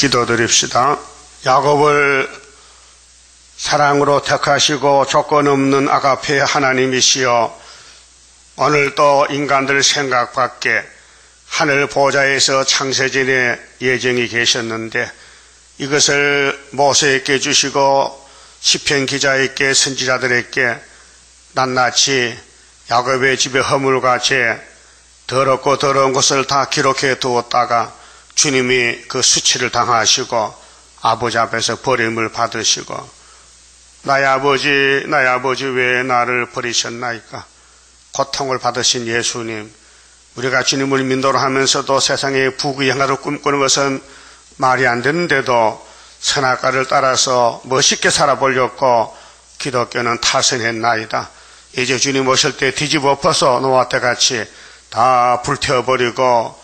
기도드립시다. 야곱을 사랑으로 택하시고 조건 없는 아가페 하나님이시여, 오늘도 인간들 생각 밖에 하늘 보좌에서 창세전에 예정이 계셨는데 이것을 모세에게 주시고 시편 기자에게 선지자들에게 낱낱이 야곱의 집에 허물과 죄, 더럽고 더러운 것을 다 기록해 두었다가 주님이 그 수치를 당하시고 아버지 앞에서 버림을 받으시고 나의 아버지 왜 나를 버리셨나이까 고통을 받으신 예수님, 우리가 주님을 믿노라 하면서도 세상의 부귀 영화를 꿈꾸는 것은 말이 안 되는데도 선악과를 따라서 멋있게 살아보려고 기독교는 타선했나이다. 이제 주님 오실 때 뒤집어 엎어서 노아 때같이 다 불태워버리고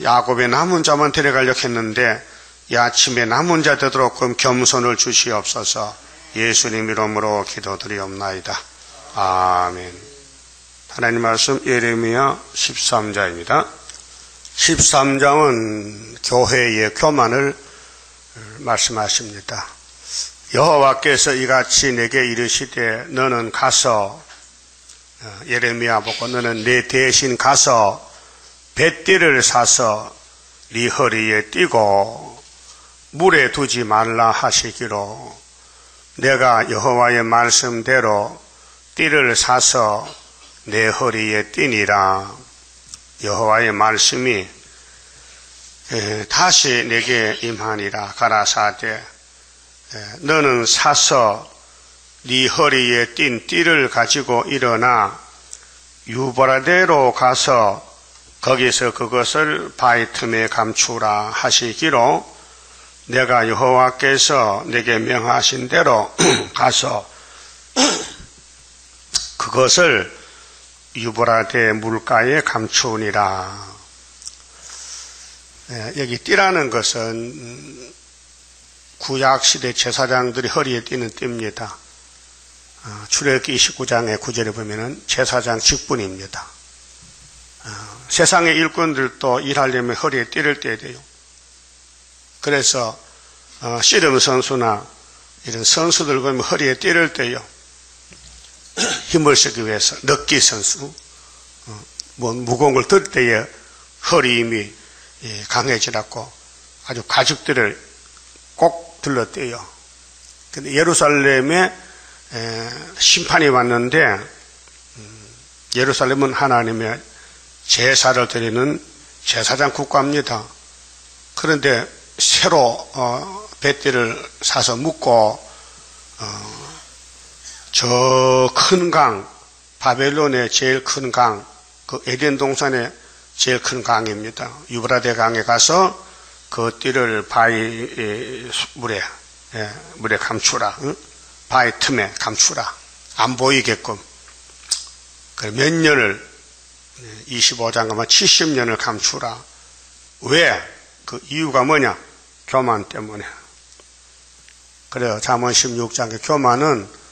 야곱의 남은 자만 데려가려고 했는데 이 아침에 남은 자 되도록 겸손을 주시옵소서. 예수님 이름으로 기도드리옵나이다. 아멘. 하나님 말씀 예레미야 13장입니다. 13장은 교회의 교만을 말씀하십니다. 여호와께서 이같이 내게 이르시되 너는 가서, 예레미야 보고 너는 내 대신 가서 뱃띠를 사서 네 허리에 띠고 물에 두지 말라 하시기로, 내가 여호와의 말씀대로 띠를 사서 내 허리에 띠니라. 여호와의 말씀이 다시 내게 임하니라. 가라사대 너는 사서 네 허리에 띈 띠를 가지고 일어나 유브라데로 가서 거기서 그것을 바위 틈에 감추라 하시기로, 내가 여호와께서 내게 명하신 대로 가서 그것을 유브라데 물가에 감추니라. 여기 띠라는 것은 구약시대 제사장들이 허리에 띠는 띠입니다. 출애굽기 29장의 9절에 보면은 제사장 직분입니다. 세상의 일꾼들도 일하려면 허리에 띠를 떼야 돼요. 그래서 씨름 선수나 이런 선수들 보면 허리에 띠를 떼요. 힘을 쓰기 위해서. 럭기 선수, 무거운 걸 들 때에 허리 힘이 강해지라고 아주 가죽들을 꼭 들러떼요. 근데 예루살렘에 심판이 왔는데, 예루살렘은 하나님의 제사를 드리는 제사장 국가입니다. 그런데 새로 뱃띠를 사서 묶고 저 큰 강, 바벨론의 제일 큰 강, 그 에덴 동산의 제일 큰 강입니다. 유브라데 강에 가서 그 띠를 바위 물에 감추라. 응? 바위 틈에 감추라. 안 보이게끔. 몇 년을, 25장 가면 70년을 감추라. 왜? 그 이유가 뭐냐? 교만 때문에. 그래요. 잠언 16장의 교만은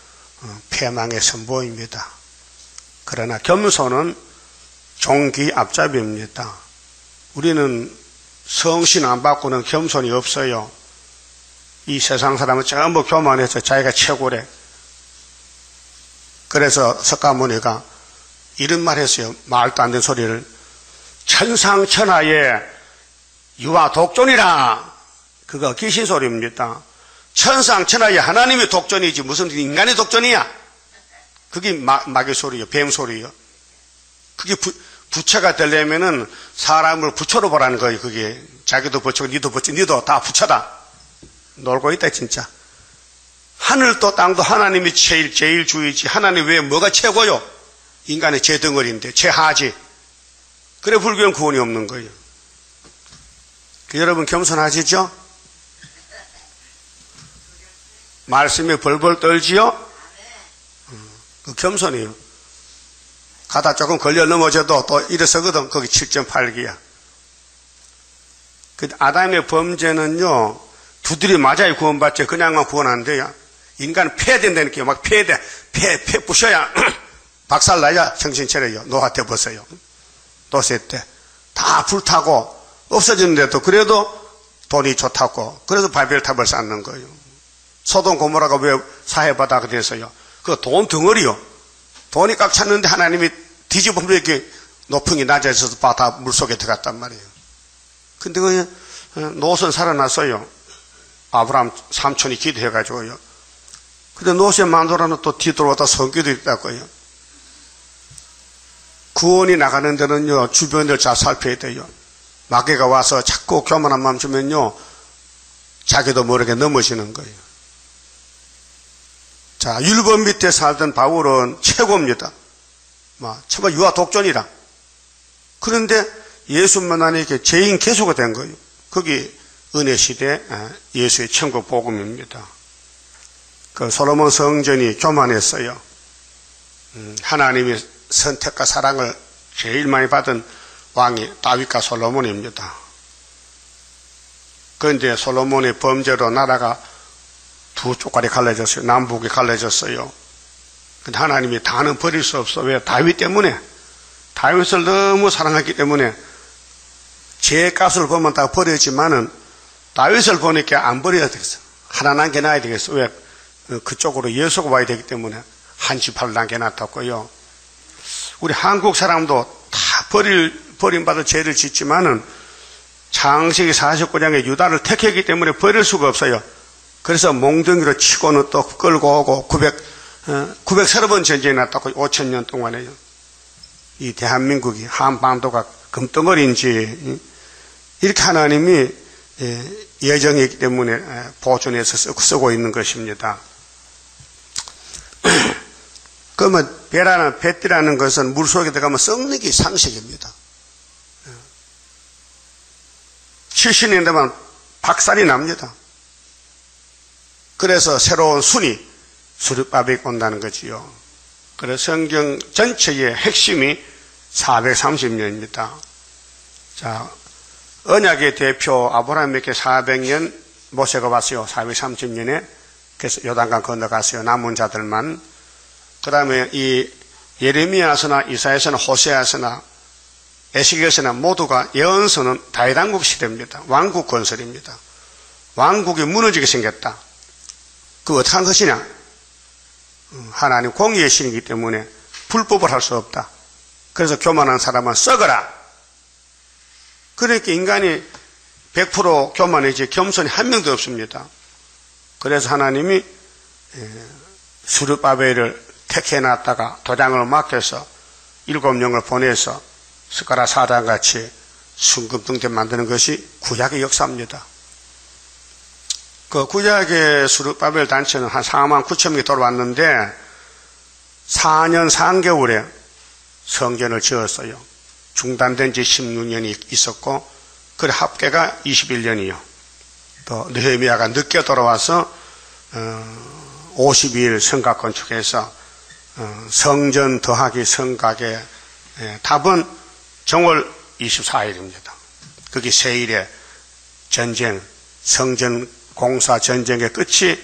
패망의 선보입니다. 그러나 겸손은 종기 앞잡이입니다. 우리는 성신 안 받고는 겸손이 없어요. 이 세상 사람은 전부 교만해서 자기가 최고래. 그래서 석가모니가 이런 말 했어요. 말도 안 되는 소리를. 천상천하에 유아 독존이라. 그거 귀신 소리입니다. 천상천하에 하나님의 독존이지 무슨 인간의 독존이야. 그게 마귀 소리요, 뱀 소리요. 그게 부처가 되려면은 사람을 부처로 보라는 거예요. 그게 자기도 부처고 니도 부처, 니도 다 부처다. 놀고 있다 진짜. 하늘도 땅도 하나님이 제일 주이지. 하나님 외에 뭐가 최고요? 인간의 제덩어리인데 최하지. 그래 불교는 구원이 없는 거예요. 여러분 겸손하시죠? 말씀에 벌벌 떨지요? 그 겸손이에요. 가다 조금 걸려 넘어져도 또 일어서거든. 거기 7.8기야. 그 아담의 범죄는요, 두드리 맞아야 구원받지. 그냥만 구원 안 돼요. 인간은 패야 된다니까요. 막 패야 돼. 패 부셔야 박살 나야 정신 차려요. 노화태 벗어요. 도세 때 다 불타고 없어지는데도 그래도 돈이 좋다고. 그래서 바벨탑을 쌓는 거예요. 소돔 고모라가 왜 사해바다가 됐어요? 그 돈 덩어리요. 돈이 꽉 찼는데 하나님이 뒤집어보면 이렇게 높은 낮에 있어서 바다 물속에 들어갔단 말이에요. 근데 롯은 살아났어요. 아브라함 삼촌이 기도해가지고요. 근데 롯의 마누라는 또 뒤돌아왔다 성기도 있다고요. 구원이 나가는 데는요, 주변을 잘 살펴야 돼요. 마귀가 와서 자꾸 교만한 마음 주면요, 자기도 모르게 넘어지는 거예요. 자, 율법 밑에 살던 바울은 최고입니다. 정말 유아 독존이라. 그런데 예수만 하니까 죄인 개수가 된 거예요. 거기 은혜 시대 예수의 천국 복음입니다. 그 솔로몬 성전이 교만했어요. 하나님이 선택과 사랑을 제일 많이 받은 왕이 다윗과 솔로몬입니다. 그런데 솔로몬의 범죄로 나라가 두 쪽까지 갈라졌어요. 남북이 갈라졌어요. 근데 하나님이 다는 버릴 수 없어. 왜? 다윗 때문에. 다윗을 너무 사랑했기 때문에 죄값을 보면 다 버렸지만은 다윗을 보니까 안 버려야 되겠어. 하나 남겨놔야 되겠어. 왜? 그쪽으로 예수가 와야 되기 때문에 한 지파를 남겨놨다고요. 우리 한국 사람도 다 버림받을 죄를 짓지만은 창세기 49장에 유다를 택했기 때문에 버릴 수가 없어요. 그래서 몽둥이로 치고는 또 끌고 오고 930번 전쟁이 났다고 5,000년 동안에요. 이 대한민국이 한반도가 금덩어리인지 이렇게 하나님이 예정이기 때문에 보존해서 쓰고 있는 것입니다. 그러면 배라는 뱃띠라는 것은 물속에 들어가면 썩는 게 상식입니다. 70년 되면 박살이 납니다. 그래서 새로운 순위, 수르바벨이 온다는 거지요. 그래서 성경 전체의 핵심이 430년입니다. 자, 언약의 대표 아브라함에게 400년 모세가 왔어요. 430년에. 그래서 요단강 건너갔어요. 남은 자들만. 그 다음에 이 예레미야서나 이사야서나 호세아서나 에스겔서나 모두가 예언서는 다윗왕국 시대입니다. 왕국 건설입니다. 왕국이 무너지게 생겼다. 그 어떻게 한 것이냐? 하나님 공의의 신이기 때문에 불법을 할 수 없다. 그래서 교만한 사람은 썩어라. 그러니까 인간이 100% 교만이지 겸손이 한 명도 없습니다. 그래서 하나님이 수르바벨을 택해놨다가 도장을 맡겨서 7영을 보내서 스가랴 4장같이 순금등대 만드는 것이 구약의 역사입니다. 그 구약의 수르바벨 단체는 한 4만 9천 명이 돌아왔는데 4년 3개월에 성전을 지었어요. 중단된 지 16년이 있었고 그 합계가 21년이요. 또 느헤미야가 늦게 돌아와서 52일 성곽 건축해서 성전 더하기 성곽의 답은 정월 24일입니다. 그게 세일의 전쟁, 성전 공사 전쟁의 끝이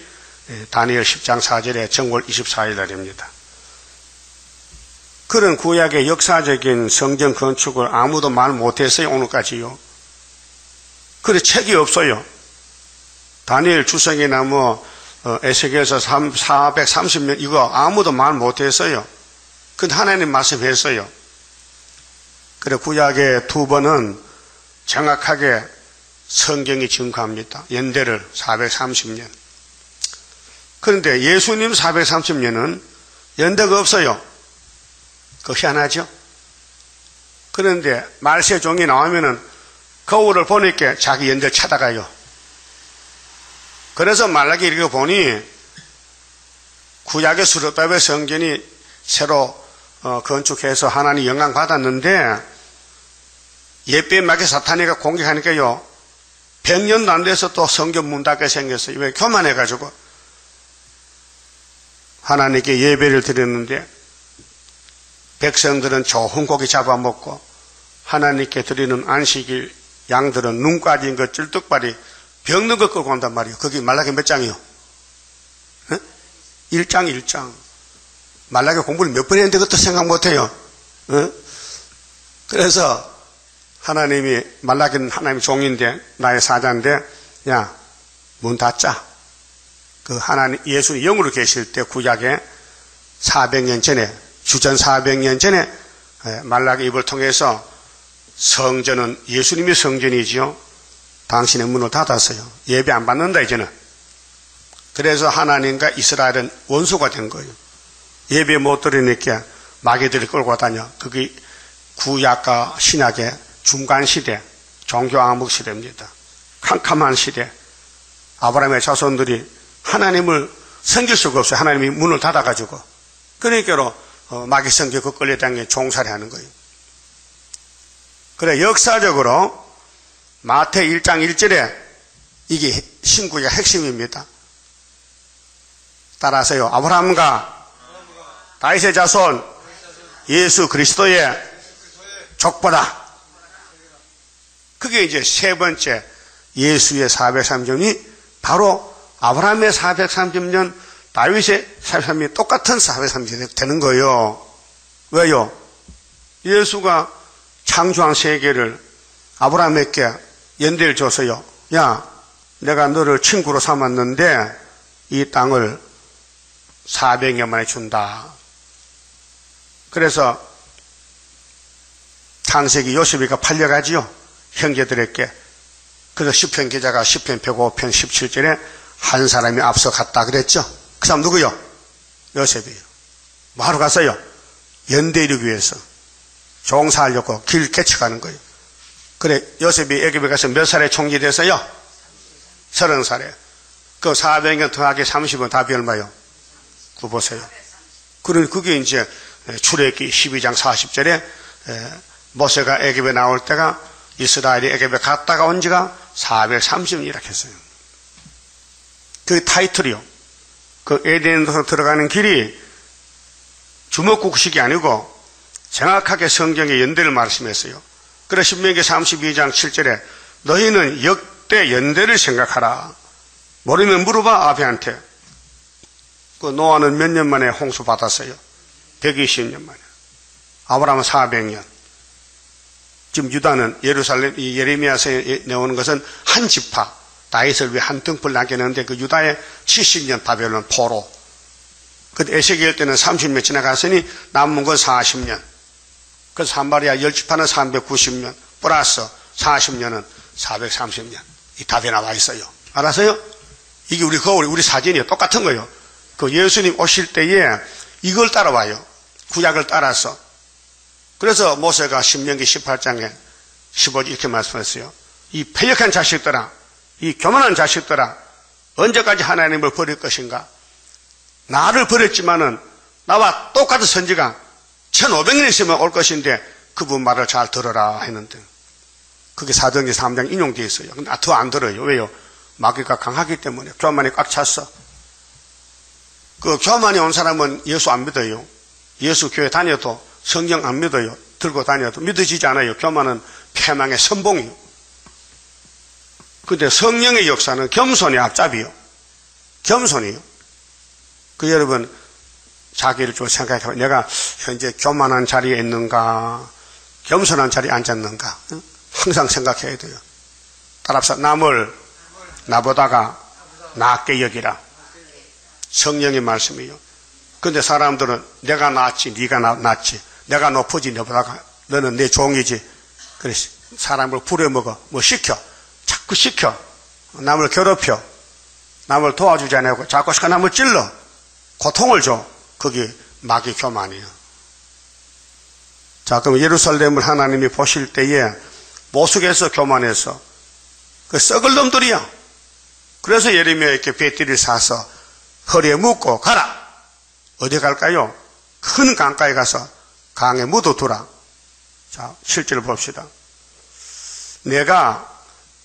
다니엘 10장 4절에 정월 24일 날입니다. 그런 구약의 역사적인 성전 건축을 아무도 말 못했어요. 오늘까지요. 그래 책이 없어요. 다니엘 주성이나 에스겔서 430년 이거 아무도 말 못했어요. 근데 하나님 말씀했어요. 그래 구약의 두 번은 정확하게 성경이 증거합니다. 연대를 430년. 그런데 예수님 430년은 연대가 없어요. 그거 희한하죠? 그런데 말세종이 나오면은 거울을 보니까 자기 연대를 찾아가요. 그래서 말라기 읽어보니 구약의 수르바벨 성전이 새로 건축해서 하나님 영광 받았는데 옛뱀마귀 사탄이가 공격하니까요 100년도 안 돼서 또 성전 문 닫게 생겼어요. 왜? 교만해가지고 하나님께 예배를 드렸는데 백성들은 좋은 고기 잡아먹고 하나님께 드리는 안식일 양들은 눈 까진 것 찔뚝발이 병든 것 끌고 온단 말이에요. 거기 말라기 몇 장이요? 1장. 말라기 공부를 몇 번 했는데 그것도 생각 못해요. 그래서 하나님이, 말라기는 하나님의 종인데, 나의 사자인데, 야, 문 닫자. 그 하나님, 예수님 영으로 계실 때 구약에 400년 전에, 주전 400년 전에 말라기 입을 통해서 성전은 예수님의 성전이지요. 당신의 문을 닫았어요. 예배 안 받는다, 이제는. 그래서 하나님과 이스라엘은 원수가 된 거예요. 예배 못 드리니까 마귀들이 끌고 다녀. 그게 구약과 신약의 중간 시대, 종교 암흑 시대입니다. 캄캄한 시대. 아브라함의 자손들이 하나님을 섬길 수가 없어요. 하나님이 문을 닫아가지고. 그러니까 마귀 섬겨 그 끌려다니게 종살이 하는 거예요. 그래, 역사적으로 마태 1장 1절에 이게 신구의 핵심입니다. 따라서요. 아브라함과 다윗의 자손 예수 그리스도의 족보다. 그게 이제 세 번째 예수의 430년이 바로 아브라함의 430년, 다윗의 430년이 똑같은 430년이 되는 거예요. 왜요? 예수가 창조한 세계를 아브라함에게 연대를 줘서요. 야, 내가 너를 친구로 삼았는데 이 땅을 400년 만에 준다. 그래서 창세기 요셉이가 팔려가지요. 형제들에게. 그래서 시편 기자가 시편 105편 17절에 한 사람이 앞서 갔다 그랬죠. 그 사람 누구요? 요셉이에요. 뭐 하러 갔어요? 연대 이루기 위해서. 종사하려고 길 개척하는 거예요. 그래, 요셉이 애굽에 가서 몇 살에 총리 됐어요? 30살에. 그 400년 더하기 30은 답이 얼마요? 그거 보세요. 그게 이제 출애굽기 12장 40절에 모세가 애굽에 나올 때가 이스라엘이 애굽에 갔다가 온 지가 430년이라 했어요. 그 타이틀이요. 그 에덴에서 들어가는 길이 주먹국식이 아니고 정확하게 성경의 연대를 말씀했어요. 그래서 신명기 32장 7절에 너희는 역대 연대를 생각하라. 모르면 물어봐 아비한테. 그 노아는 몇 년 만에 홍수 받았어요? 120년 만에. 아브라함은 400년. 지금 유다는 예루살렘, 이 예레미야서에 나오는 것은 한 지파, 다윗을 위해 한 등불 남겨놓는데 그 유다의 70년 바벨론 포로. 그 에스겔 때는 30년 지나갔으니 남은 건 40년. 그래서 사마리아 10지파는 390년. 플러스 40년은 430년. 이 답이 나와 있어요. 알았어요? 이게 우리 거울, 우리 사진이에요. 똑같은 거예요. 그 예수님 오실 때에 이걸 따라와요. 구약을 따라서. 그래서 모세가 신명기 18장에 15절 이렇게 말씀했어요. 이 패역한 자식들아, 이 교만한 자식들아, 언제까지 하나님을 버릴 것인가? 나를 버렸지만은 나와 똑같은 선지가 1500년 있으면 올 것인데 그분 말을 잘 들어라 했는데 그게 사도행전 3장 인용되어 있어요. 근데 더 안 들어요. 왜요? 마귀가 강하기 때문에. 교만이 꽉 찼어. 그 교만이 온 사람은 예수 안 믿어요. 예수 교회 다녀도 성경 안 믿어요. 들고 다녀도 믿어지지 않아요. 교만은 패망의 선봉이요. 근데 성령의 역사는 겸손의 앞잡이요. 겸손이요. 그 여러분 자기를 좀 생각해요. 내가 현재 교만한 자리에 있는가, 겸손한 자리에 앉았는가, 항상 생각해야 돼요. 따라서 남을 나보다가 낫게 여기라. 성령의 말씀이요. 근데 사람들은 내가 낫지, 네가 낫지, 내가 높으지, 너보다가 너는 내 종이지. 그래서 사람을 부려먹어, 뭐 시켜, 자꾸 시켜, 남을 괴롭혀, 남을 도와주지 않고 자꾸 남을 찔러, 고통을 줘. 그게 마귀 교만이에요. 자, 그럼 예루살렘을 하나님이 보실 때에 모속에서 교만해서 그 썩을 놈들이야. 그래서 예레미야에게 배띠를 사서 허리에 묶고 가라. 어디 갈까요? 큰 강가에 가서 강에 묻어두라. 자, 실제로 봅시다. 내가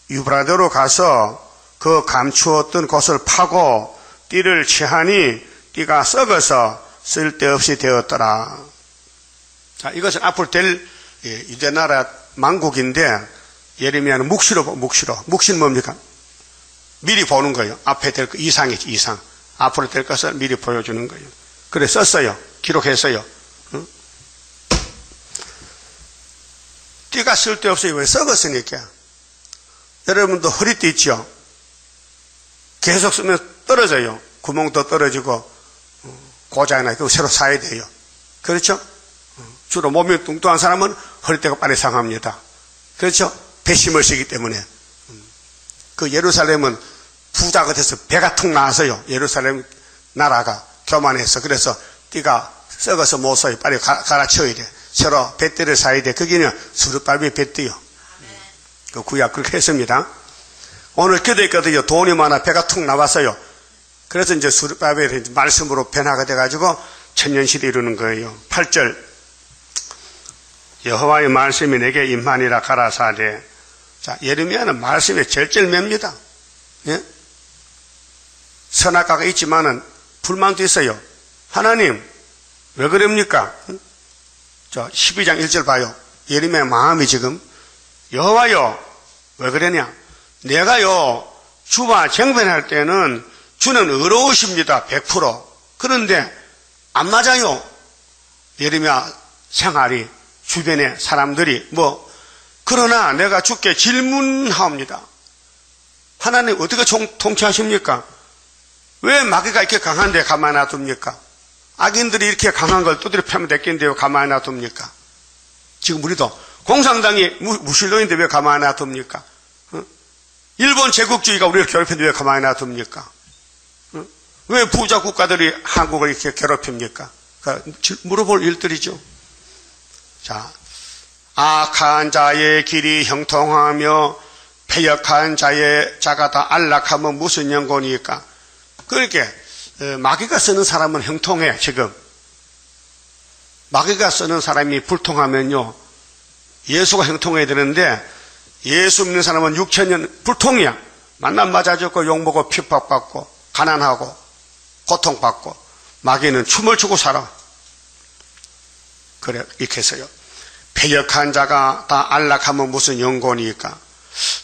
유브라데로 가서 그 감추었던 곳을 파고 띠를 취하니 띠가 썩어서 쓸데없이 되었더라. 자, 이것은 앞으로 될 유대나라 망국인데 예레미야는 묵시로. 묵시는 뭡니까? 미리 보는 거예요. 앞에 될 거 이상이지, 이상. 앞으로 될 것을 미리 보여주는 거예요. 그래 썼어요. 기록했어요. 응? 띠가 쓸데없어요. 왜? 썩었으니까. 여러분도 허리띠 있죠? 계속 쓰면 떨어져요. 구멍도 떨어지고 고장이 나고 새로 사야 돼요. 그렇죠? 주로 몸이 뚱뚱한 사람은 허리띠가 빨리 상합니다. 그렇죠? 배심을 쓰기 때문에. 그 예루살렘은 부자가 돼서 배가 툭 나와서요. 예루살렘 나라가 교만해서. 그래서 띠가 썩어서 못 써요. 빨리 갈아쳐야 돼. 새로 뱃띠를 사야 돼. 거기는 수르바벨 뱃띠요. 그 구약 그렇게 했습니다. 오늘 기도했거든요. 돈이 많아 배가 툭 나왔어요. 그래서 이제 수르바벨이 말씀으로 변화가 돼가지고 천년시대 이루는 거예요. 8절. 여호와의 말씀이 내게 임하니라 가라사대. 자, 예레미야는 말씀에 절절맵니다. 예? 선악과가 있지만은 불만도 있어요. 하나님, 왜 그럽니까? 자, 12장 1절 봐요. 예레미야의 마음이 지금, 여호와여, 왜 그러냐? 내가요, 주와 정변할 때는 주는 의로우십니다. 100%. 그런데 안 맞아요. 예레미야 생활이, 주변의 사람들이 그러나 내가 주께 질문하옵니다. 하나님 어떻게 통치하십니까? 왜 마귀가 이렇게 강한데 가만히 놔둡니까? 악인들이 이렇게 강한 걸 두드려 패면 됐겠는데 왜 가만히 놔둡니까? 지금 우리도 공산당이 무신론인데 왜 가만히 놔둡니까? 일본 제국주의가 우리를 괴롭히는데 왜 가만히 놔둡니까? 왜 부자 국가들이 한국을 이렇게 괴롭힙니까? 그러니까 물어볼 일들이죠. 자, 악한 자의 길이 형통하며 패역한 자가 다 안락하면 무슨 연고니까? 그렇게 마귀가 쓰는 사람은 형통해. 지금 마귀가 쓰는 사람이 불통하면요, 예수가 형통해야 되는데 예수 믿는 사람은 6,000년 불통이야. 만남 맞아주고 욕먹고 핍박받고 가난하고 고통받고. 마귀는 춤을 추고 살아. 그래, 이렇게 해서요. 패역한 자가 다 안락하면 무슨 연고니까?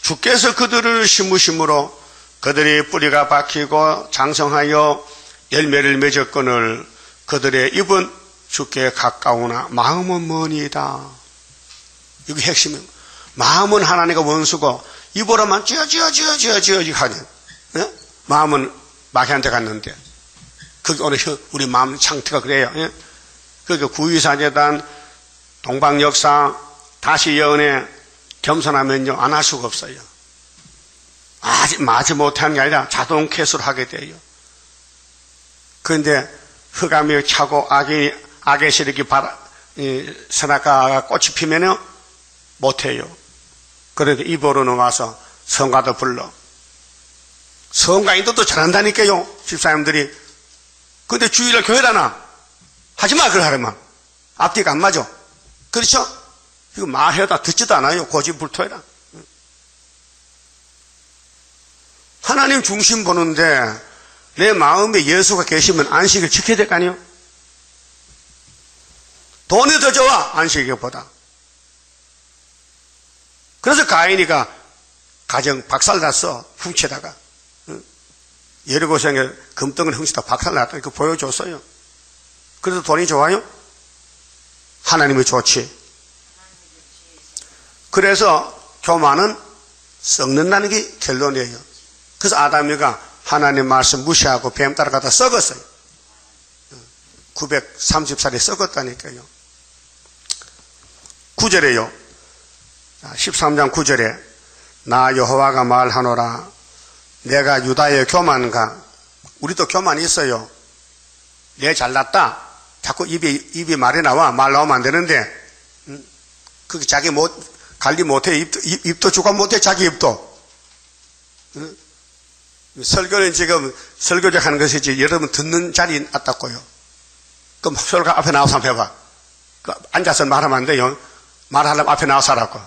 주께서 그들을 심으심으로 그들의 뿌리가 박히고 장성하여 열매를 맺었거늘 그들의 입은 주께 가까우나 마음은 머니이다. 이게 핵심입니다. 마음은 하나님과 원수고 입으로만 쥐어쥐어 하니, 예? 마음은 마귀한테 갔는데 그게 오늘 우리 마음 상태가 그래요. 예? 그러니까 구유사재단, 동방역사, 다시 연애, 겸손하면요 안 할 수가 없어요. 마지 못하는 게 아니라 자동 캐스로 하게 돼요. 그런데 흑암이 차고 악의 세력이 선악과가 꽃이 피면요 못해요. 그런데 입으로는 와서 성가도 불러. 성가인도 또 잘한다니까요, 집사님들이. 근데 주일날 교회라나 하지마, 그걸 하려면 앞뒤가 안 맞아. 그렇죠? 이거 말해도 듣지도 않아요. 고집불통이라. 하나님 중심 보는데 내 마음에 예수가 계시면 안식을 지켜야 될 거 아니에요? 돈이 더 좋아, 안식일보다. 그래서 가인이가 가정 박살났어. 훔치다가. 여리고성에 금덩을 훔치다 박살났다. 이거 보여줬어요. 그래서 돈이 좋아요? 하나님이 좋지. 그래서 교만은 썩는다는 게 결론이에요. 그래서 아담이가 하나님 말씀 무시하고 뱀 따라가다 썩었어요. 930살이 썩었다니까요. 9절에요. 13장 9절에 나 여호와가 말하노라. 내가 유다의 교만과, 우리도 교만이 있어요. 내 잘났다. 자꾸 입이 말이 나와. 말 나오면 안 되는데, 그게 자기 관리 못해. 입도 주관 못해. 자기 입도. 설교는 지금 설교적 하는 것이지 여러분 듣는 자리 낫다고요. 그럼 설교 앞에 나와서 한번 해봐. 앉아서 말하면 안 돼요. 말하려면 앞에 나와서 하라고.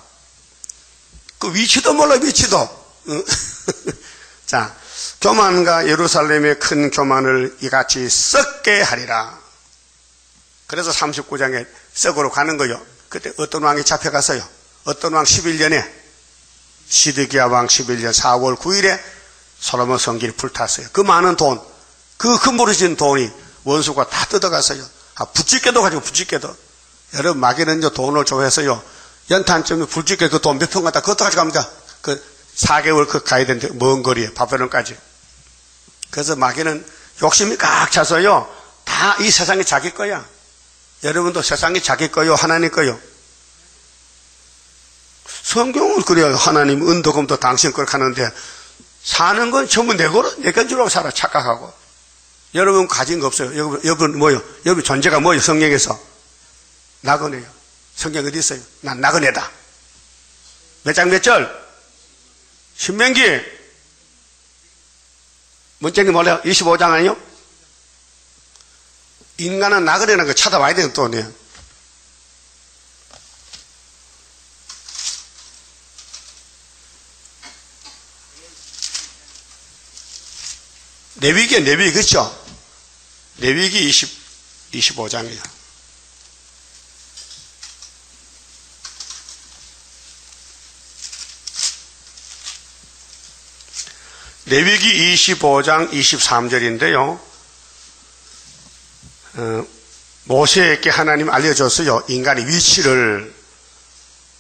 그 위치도 몰라, 위치도. 자, 교만과 예루살렘의 큰 교만을 이같이 썩게 하리라. 그래서 39장에 썩으로 가는 거요. 그때 어떤 왕이 잡혀갔어요? 어떤 왕 11년에, 시드기야 왕 11년 4월 9일에 솔로몬 성길이 불탔어요. 그 많은 돈, 그 흠부러진 돈이 원수가 다 뜯어갔어요. 붙집게도 가지고 붙집게도. 여러분, 마귀는 돈을 좋아해서요, 연탄쯤에 불 죽게 그 돈 몇 평 갖다 그것도 가져갑니다. 그 4개월 그 가야 되는데 먼 거리에 바벨론까지. 그래서 마귀는 욕심이 꽉 차서요. 다 이 세상이 자기 거야. 여러분도 세상이 자기 거요, 하나님 거요. 성경은 그래요. 하나님 은도금도 당신 걸 하는데 사는 건 전부 내 건 줄 알고 살아. 착각하고. 여러분 가진 거 없어요. 여러분 뭐요? 여러분 존재가 뭐요? 성경에서 나그네요. 성경 어디 있어요? 난 나그네다. 몇 장 몇 절? 신명기. 문장이 몰라요? 25장 아니요? 인간은 나그네라는 거 찾아봐야 되는 또 네. 레위기 그렇죠? 레위기 25장이에요. 레위기 25장 23절인데요. 모세에게 하나님 알려줬어요. 인간의 위치를,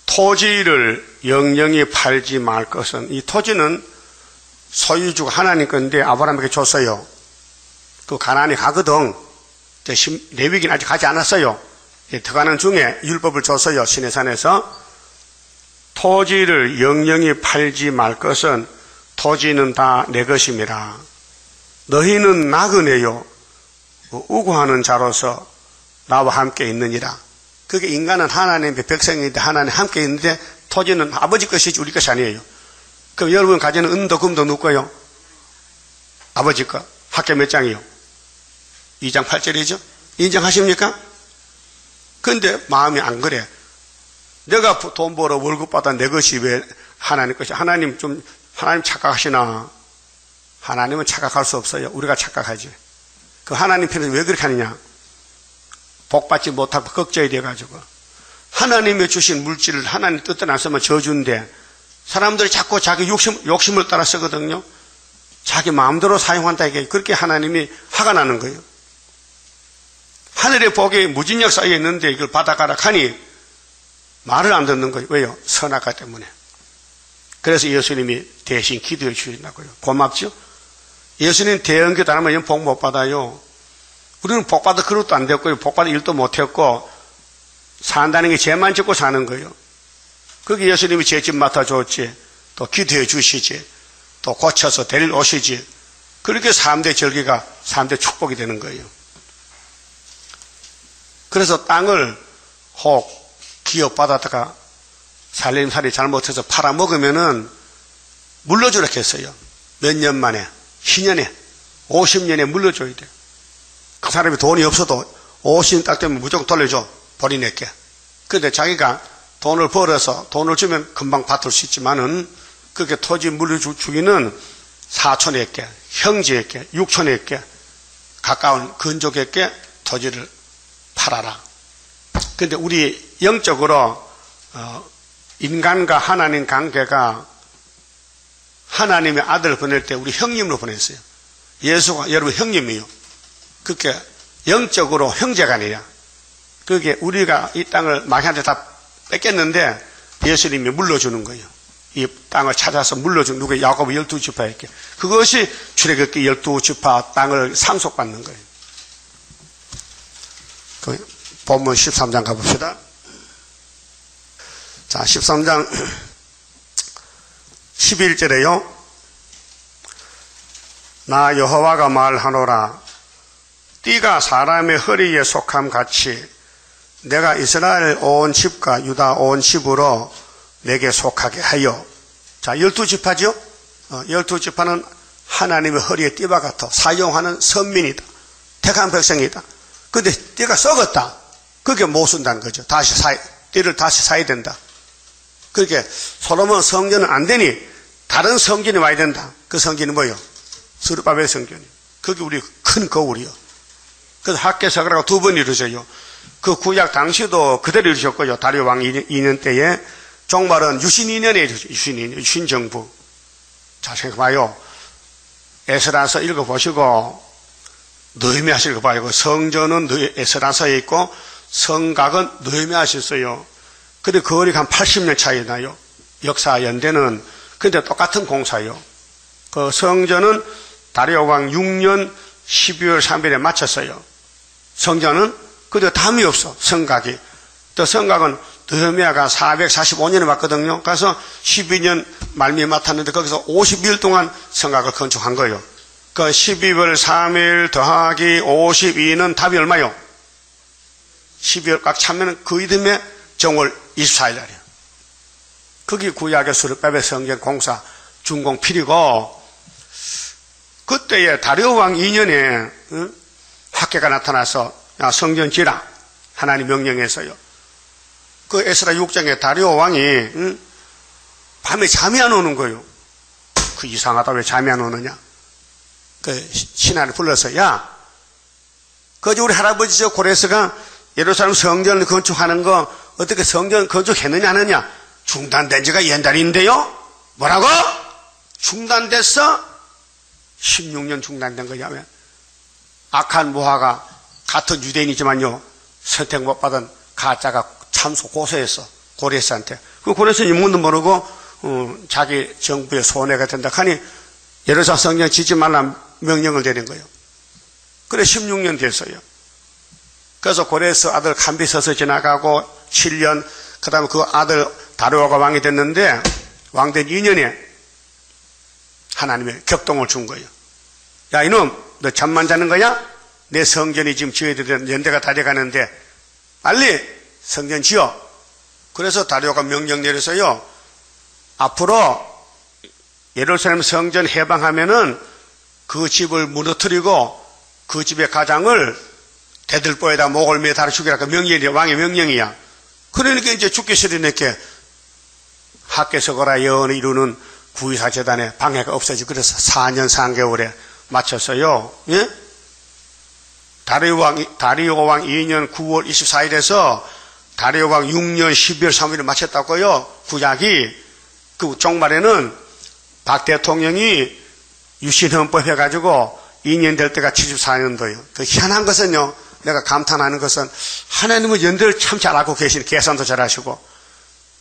토지를 영영히 팔지 말 것은. 이 토지는 소유주가 하나님 건데 아브라함에게 줬어요. 그 가나안에 가거든. 레위기는 아직 가지 않았어요. 들어가는 중에 율법을 줬어요. 시내산에서. 토지를 영영히 팔지 말 것은 토지는 다 내 것입니다. 너희는 나그네요. 우고하는 자로서 나와 함께 있느니라. 그게 인간은 하나님의 백성인데 하나님 함께 있는데 토지는 아버지 것이지 우리 것이 아니에요. 그럼 여러분 가지는 은도 금도 누구예요? 아버지 거. 학교 몇 장이요? 2장 8절이죠? 인정하십니까? 근데 마음이 안 그래. 내가 돈 벌어 월급 받아 내 것이 왜 하나님 것이? 하나님 착각하시나? 하나님은 착각할 수 없어요. 우리가 착각하지. 그 하나님 편에서 왜 그렇게 하느냐? 복받지 못하고 걱정이 돼가지고. 하나님이 주신 물질을 하나님 뜻대로 안 쓰면 저주인데 사람들이 자꾸 자기 욕심을 따라 쓰거든요. 자기 마음대로 사용한다 이게 그렇게 하나님이 화가 나는 거예요. 하늘의 복이 무진력 쌓여 있는데 이걸 받아가라 하니 말을 안 듣는 거예요. 왜요? 선악과 때문에. 그래서 예수님이 대신 기도해 주신다고요. 고맙죠? 예수님 대언기도 안 하면 복 못 받아요. 우리는 복 받을 그릇도 안 됐고요. 복 받을 일도 못 했고 산다는 게 죄만 짓고 사는 거예요. 거기 예수님이 죄집 맡아줬지. 또 기도해 주시지. 또 고쳐서 데리러 오시지. 그렇게 3대 절기가 3대 축복이 되는 거예요. 그래서 땅을 혹 기업받았다가 살림살이 잘못해서 팔아먹으면은 물러주라 했어요. 몇 년 만에, 10년에, 50년에 물러줘야 돼요. 그 사람이 돈이 없어도 50년 딱 되면 무조건 돌려줘. 버리내게. 그런데 자기가 돈을 벌어서 돈을 주면 금방 받을 수 있지만은 그렇게 토지 물려주기는 사촌에게, 형제에게, 육촌에게, 가까운 근족에게 토지를 팔아라. 그런데 우리 영적으로 인간과 하나님 관계가 하나님의 아들을 보낼 때 우리 형님으로 보냈어요. 예수가 여러분 형님이요. 그렇게 영적으로 형제가 아니라 그게 우리가 이 땅을 마귀한테 다 뺏겼는데 예수님이 물려주는 거예요. 이 땅을 찾아서 물려준 누가 야고보 12지파에게 그것이 출애굽기 12지파 땅을 상속받는 거예요. 본문 13장 가봅시다. 자, 13장 11절에요. 나 여호와가 말하노라. 띠가 사람의 허리에 속함 같이 내가 이스라엘 온 집과 유다 온 집으로 내게 속하게 하여. 자, 12지파죠? 12지파는 하나님의 허리에 띠와 같아 사용하는 선민이다. 택한 백성이다. 근데 띠가 썩었다. 그게 못 쓴다는 거죠. 띠를 다시 사야 된다. 그렇게 솔로몬 성전은 안 되니 다른 성전이 와야 된다. 그 성전이 뭐예요? 스룹바벨 성전이. 그게 우리 큰 거울이요. 그래서 학개석이라고 2번 이루어져요. 그 구약 당시도 그대로 이루셨고요. 다리오 왕 2년 때에 종말은 유신 2년에 이루어져요. 유신 정부. 자, 생각해봐요. 에스라서 읽어보시고 느헤미야 읽어봐요. 성전은 에스라서에 있고 성곽은 느헤미야에 있어요. 근데 거리가 한 80년 차이 나요. 역사 연대는. 근데 똑같은 공사요. 그 성전은 다리오 왕 6년 12월 3일에 마쳤어요. 성전은 그때 담이 없어. 성곽이. 또 성곽은 느헤미야가 445년에 왔거든요. 그래서 12년 말미에 맡았는데 거기서 50일 동안 성곽을 건축한 거예요. 그 12월 3일 더하기 52는 답이 얼마요? 12월 꽉 차면 그 이듬해 정월 24일 날이에요. 그게 구약의 수르바벨 성전 공사 준공 필이고, 그때에 다리오 왕 2년에 학계가 나타나서 성전 지라 하나님 명령해서요. 그 에스라 6장에 다리오 왕이 밤에 잠이 안 오는 거예요. 그 이상하다, 왜 잠이 안 오느냐. 그 신하를 불러서, 야, 그저 우리 할아버지 저 고레스가 예루살렘 성전을 건축하는 거 어떻게 성전 건축했느냐 하느냐. 중단된 지가 옛날인데요. 뭐라고? 중단됐어? 16년 중단된 거야. 왜? 악한 모하가 같은 유대인이지만요, 선택 못 받은 가짜가 참소 고소했어. 고레스한테. 그 고레스는 인문도 모르고 자기 정부의 손해가 된다 하니 예루살렘 성전 짓지 말라 명령을 내린 거예요. 그래 16년 됐어요. 그래서 고레스 아들 캄비서스 지나가고 7년, 그 다음에 그 아들 다리오가 왕이 됐는데, 왕된 2년에 하나님의 격동을 준 거예요. 야, 이놈, 너 잠만 자는 거야? 내 성전이 지금 지어야 되는 연대가 다 돼가는데 빨리 성전 지어. 그래서 다리오가 명령 내려서요, 앞으로 예루살렘 성전 해방하면은 그 집을 무너뜨리고 그 집의 가장을 대들보에다 목을 매달아 죽이라고 명령이야. 왕의 명령이야. 그러니까 이제 죽기 싫으니까 학계서거라 예언을 이루는 구의사 재단에 방해가 없어지고, 그래서 4년 3개월에 마쳤어요. 예? 다리오 왕 2년 9월 24일에서 다리오 왕 6년 12월 3일에 마쳤다고요. 구약이. 그 종말에는 박 대통령이 유신헌법 해가지고 2년 될 때가 74년도예요. 그 희한한 것은요, 내가 감탄하는 것은 하나님은 연대를 참 잘하고 계시는, 계산도 잘하시고.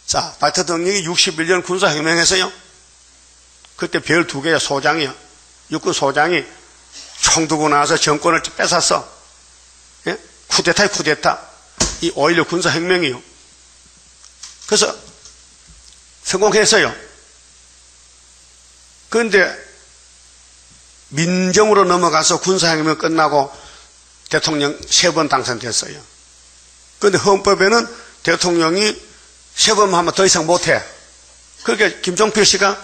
자, 박 대통령이 61년 군사혁명했어요. 그때 별 2개의 소장이요. 육군 소장이 총 두고 나와서 정권을 뺏었어. 예? 쿠데타에 쿠데타. 이 5.16 군사혁명이요. 그래서 성공했어요. 그런데 민정으로 넘어가서 군사혁명 끝나고 대통령 3번 당선됐어요. 그런데 헌법에는 대통령이 3번 하면 더 이상 못해. 그러니까 김종필 씨가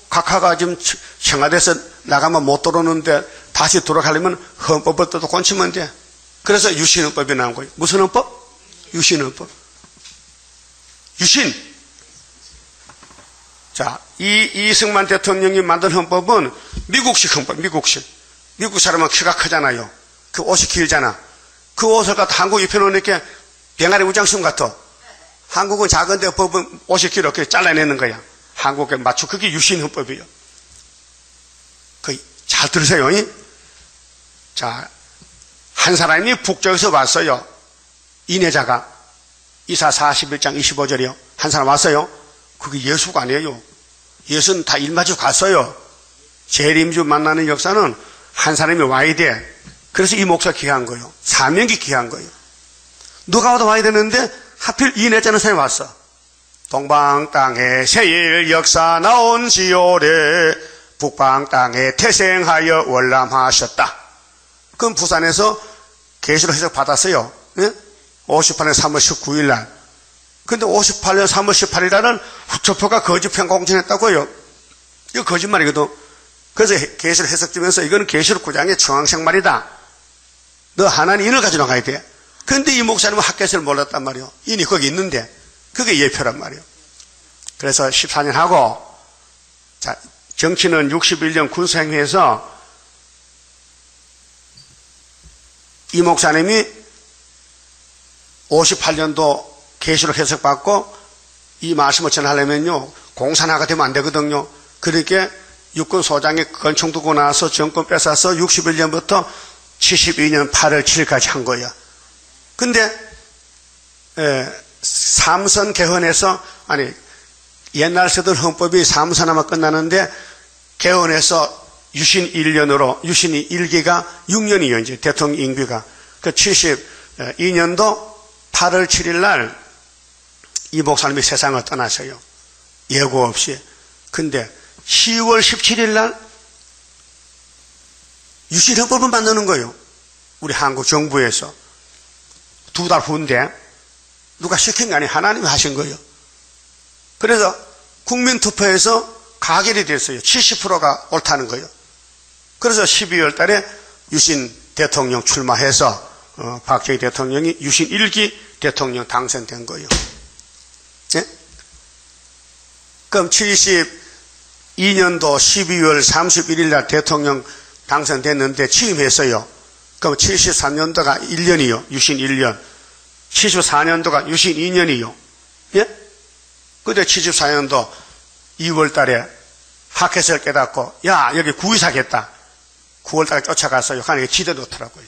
각하가 지금 청와대에서 나가면 못 들어오는데 다시 돌아가려면 헌법을 또 고치면 돼. 그래서 유신헌법이 나온 거예요. 무슨 헌법? 유신헌법. 유신. 자, 이승만 대통령이 만든 헌법은 미국식 헌법, 미국식. 미국 사람은 키가 크잖아요. 그 옷이 길잖아. 그 옷을 갖다 한국 입혀놓으니까 병아리 우장순 같아. 한국은 작은데 법은 옷이 길어. 이렇게 잘라내는 거야. 한국에 맞추. 그게 유신헌법이에요. 잘 들으세요. 자, 한 사람이 북쪽에서 왔어요. 이내자가. 이사 41장 25절이요. 한 사람 왔어요. 그게 예수가 아니에요. 예수는 다 일마주 갔어요. 재림주 만나는 역사는 한 사람이 와야 돼. 그래서 이 목사 귀한 거예요. 사명이 귀한 거예요. 누가 와도 와야 되는데 하필 이내자는 사람이 왔어. 동방 땅에 세일 역사 나온지오래 북방 땅에 태생하여 월남하셨다. 그럼 부산에서 계시록 해석 받았어요. 예? 58년 3월 19일 날. 근데 58년 3월 18일 날은 후초표가 거짓편 공천했다고요. 이거 거짓말이거든. 그래서 계시록 해석 주면서 이거는 계시록 9장의 중앙색 말이다. 너 하나님 인을 가지고 나가야 돼. 근데 이 목사님은 학계서를 몰랐단 말이요. 인이 거기 있는데 그게 예표란 말이요. 그래서 14년 하고, 자, 정치는 61년 군사행위에서 이 목사님이 58년도 계시록 해석받고 이 말씀을 전하려면요, 공산화가 되면 안 되거든요. 그러니까 육군 소장이 권총 두고 나서 정권 뺏어서 61년부터 72년 8월 7일까지 한 거예요. 근데 삼선 개헌해서, 아니, 옛날 쓰던 헌법이 삼선하면 끝나는데, 개헌해서 유신 1년으로, 유신이 1기가 6년이에요, 이제, 대통령 임기가. 그 72년도 8월 7일 날, 이 목사님이 세상을 떠나셔요. 예고 없이. 근데 10월 17일 날, 유신헌법을 만드는 거예요. 우리 한국 정부에서. 2달 후인데, 누가 시킨 게 아니에요. 하나님이 하신 거예요. 그래서 국민투표에서 가결이 됐어요. 70%가 옳다는 거예요. 그래서 12월 달에 유신 대통령 출마해서 박정희 대통령이 유신 1기 대통령 당선된 거예요. 네? 그럼 72년도 12월 31일 날 대통령 당선됐는데 취임했어요. 그럼 73년도가 1년이요. 유신 1년. 74년도가 유신 2년이요. 예? 그때 74년도 2월 달에 하켓을 깨닫고, 야, 여기 구의사겠다. 9월 달에 쫓아갔어요. 하나님이 기대 놓더라고요.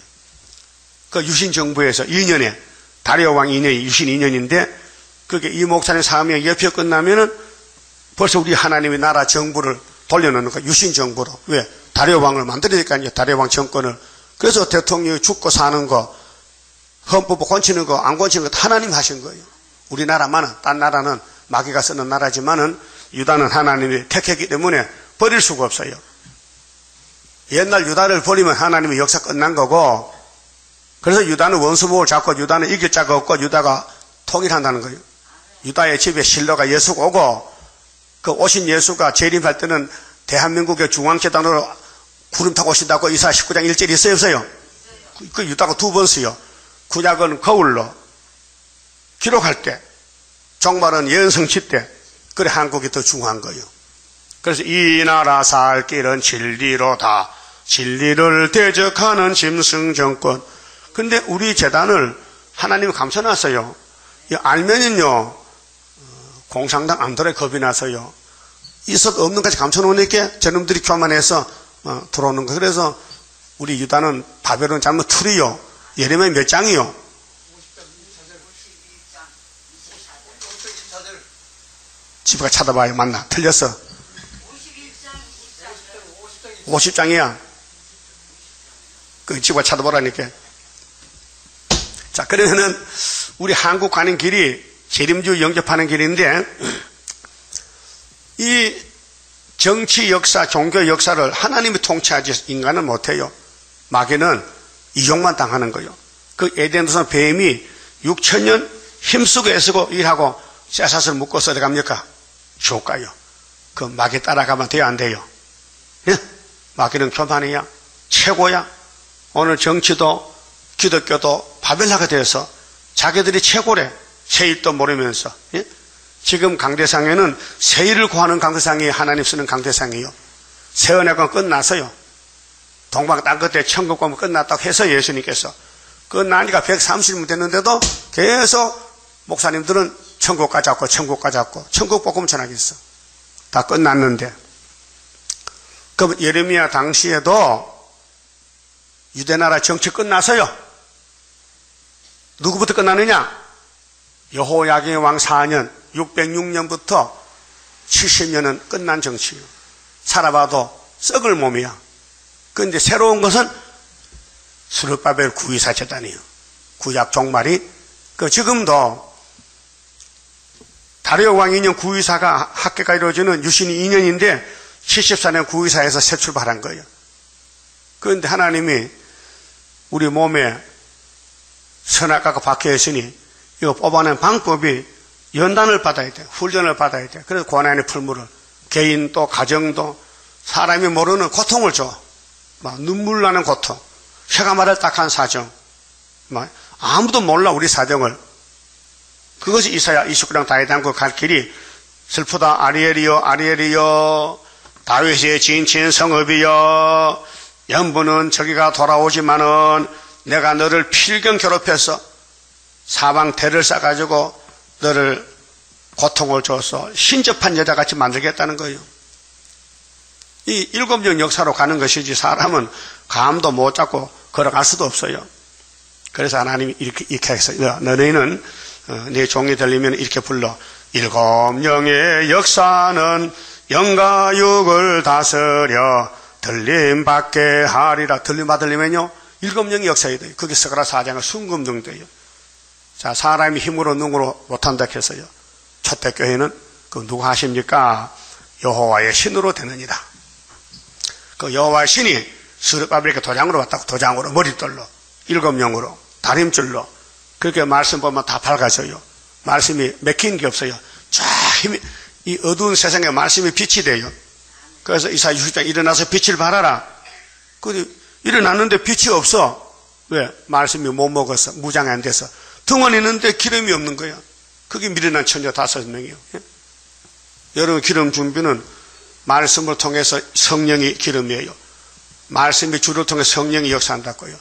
그 유신 정부에서 2년에, 다리오 왕 2년이 유신 2년인데, 그게 이 목사님 사명이 옆에 끝나면은 벌써 우리 하나님의 나라 정부를 돌려놓는 거예요. 유신 정부로. 왜? 다리오 왕을 만들어야니까요. 다리오 왕 정권을. 그래서 대통령이 죽고 사는 거, 헌법 고치는 거, 안 고치는 거 하나님 하신 거예요. 우리나라만은, 딴 나라는 마귀가 쓰는 나라지만은 유다는 하나님이 택했기 때문에 버릴 수가 없어요. 옛날 유다를 버리면 하나님의 역사 끝난 거고, 그래서 유다는 원수복을 잡고 유다는 이길 자가 없고 유다가 통일한다는 거예요. 유다의 집에 실로가 예수가 오고, 그 오신 예수가 재림할 때는 대한민국의 중앙재단으로 구름 타고 오신다고 이사야 19장 1절이 있어요, 없어요? 그 유다가 2번 써요. 구약은 거울로 기록할 때, 종말은 예언성취 때, 그래 한국이 더 중요한 거예요. 그래서 이 나라 살 길은 진리로다. 진리를 대적하는 짐승정권. 근데 우리 재단을 하나님이 감춰놨어요. 알면은요, 공산당 안 들어야 겁이 나서요. 있어도 없는 것까지 감춰놓으니까 저놈들이 교만해서 들어오는 거. 그래서 우리 유다는 바벨론 잘못 틀이요. 예레미야 몇 장이요? 집가 찾아봐요. 맞나? 틀렸어. 50장이야. 그 집가 찾아보라니까. 자, 그러면은 우리 한국 가는 길이 재림주 영접하는 길인데, 이 정치 역사, 종교 역사를 하나님이 통치하지 인간은 못해요. 마귀는 이용만 당하는 거예요. 그 에덴에서 뱀이 6천년 힘쓰고 애쓰고 일하고 쇠사슬 묶어서 어디 갑니까? 지옥 가요. 그 마귀 따라가면 돼요, 안 돼요? 예? 마귀는 교만이야. 최고야. 오늘 정치도 기독교도 바벨라가 돼서 자기들이 최고래. 세일도 모르면서. 예? 지금 강대상에는 세일을 구하는 강대상이 하나님 쓰는 강대상이에요. 세언약은 끝났어요. 동방 땅 끝에 천국 가면 끝났다고 해서 예수님께서. 끝나니까 130년 됐는데도 계속 목사님들은 천국 가자고 천국 복음 전하겠어. 다 끝났는데. 그럼 예레미야 당시에도 유대나라 정치 끝났어요. 누구부터 끝나느냐? 여호야긴 왕 4년 606년부터 70년은 끝난 정치예요. 살아봐도 썩을 몸이야. 그런데 새로운 것은 스룹바벨 구의사 재단이에요. 구약 종말이. 지금도 다리오 왕 2년 구의사가 학계가 이루어지는 유신이 2년인데 74년 구의사에서 새 출발한 거예요. 그런데 하나님이 우리 몸에 선악과가 박혀 있으니 이거 뽑아낸 방법이 연단을 받아야 돼. 훈련을 받아야 돼. 그래서 고난의 풀물을 개인도 가정도 사람이 모르는 고통을 줘. 막 눈물 나는 고통. 혀가 말을 딱한 사정. 막 아무도 몰라 우리 사정을. 그것이 이사야 29장 다윗 왕국 갈 길이 슬프다. 아리엘이여 아리엘이여 다윗의 진친 성읍이여 연분은 저기가 돌아오지만은 내가 너를 필경 괴롭혀서 사방 대를 싸가지고 너를 고통을 줘서 신접한 여자같이 만들겠다는 거예요. 이 7년 역사로 가는 것이지 사람은 감도 못 잡고 걸어갈 수도 없어요. 그래서 하나님이 이렇게 해서 너희는 내 종이 들리면 이렇게 불러. 일곱 영의 역사는 영과 육을 다스려 들림 받게 하리라. 들림 받으려면요 일곱 영의 역사에 돼요. 그게 스가랴 4장의 순금등대요. 자, 사람이 힘으로 능으로 못한다 해서요. 초대교회는 그 누가 하십니까? 여호와의 신으로 되느니라. 그 여호와의 신이 스룹바벨에게 도장으로 왔다고. 도장으로, 머릿돌로, 일곱 영으로, 다림줄로. 그렇게 말씀 보면 다 밝아져요. 말씀이 맥힌 게 없어요. 쫙 힘이, 이 어두운 세상에 말씀이 빛이 돼요. 그래서 이사야 60장 일어나서 빛을 발하라. 일어났는데 빛이 없어. 왜? 말씀이 못 먹어서, 무장이 안 돼서. 등원 있는데 기름이 없는 거야. 그게 미련한 처녀 5명이요. 예? 여러분 기름 준비는 말씀을 통해서 성령이 기름이에요. 말씀이 주를 통해 성령이 역사한다고요.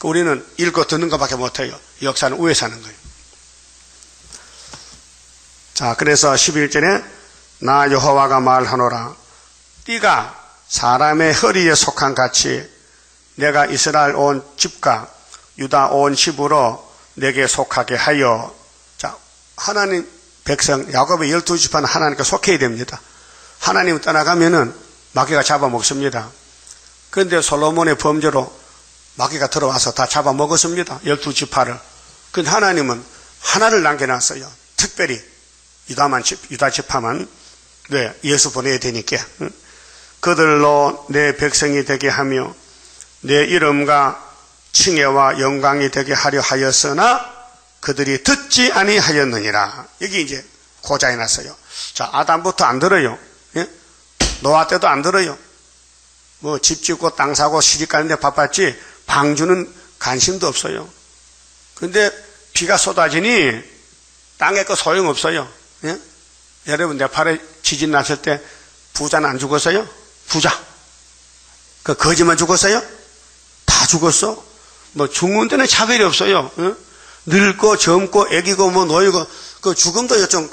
우리는 읽고 듣는 것밖에 못해요. 역사는 위에서 하는 거예요. 자, 그래서 11절에 나 여호와가 말하노라. 띠가 사람의 허리에 속한 같이 내가 이스라엘 온 집과 유다 온 집으로 내게 속하게 하여. 자, 하나님 백성 야곱의 12지파는 하나님께 속해야 됩니다. 하나님 떠나가면은 마귀가 잡아먹습니다. 그런데 솔로몬의 범죄로 마귀가 들어와서 다 잡아먹었습니다. 12지파를. 근데 하나님은 하나를 남겨놨어요. 특별히 유다 지파만. 네, 예수 보내야 되니까. 그들로 내 백성이 되게 하며 내 이름과 칭혜와 영광이 되게 하려 하였으나 그들이 듣지 아니하였느니라. 여기 이제 고자에 났어요. 자, 아담부터 안 들어요. 예? 노아 때도 안 들어요. 뭐 집 짓고 땅 사고 시집 가는데 바빴지 방주는 관심도 없어요. 근데 비가 쏟아지니 땅에 거 소용없어요. 예? 여러분 네팔에 지진 났을 때 부자는 안 죽었어요? 부자. 그 거지만 죽었어요? 다 죽었어. 뭐 죽는 데는 차별이 없어요. 예? 늙고 젊고 애기고 뭐 노이고 그 죽음도 좀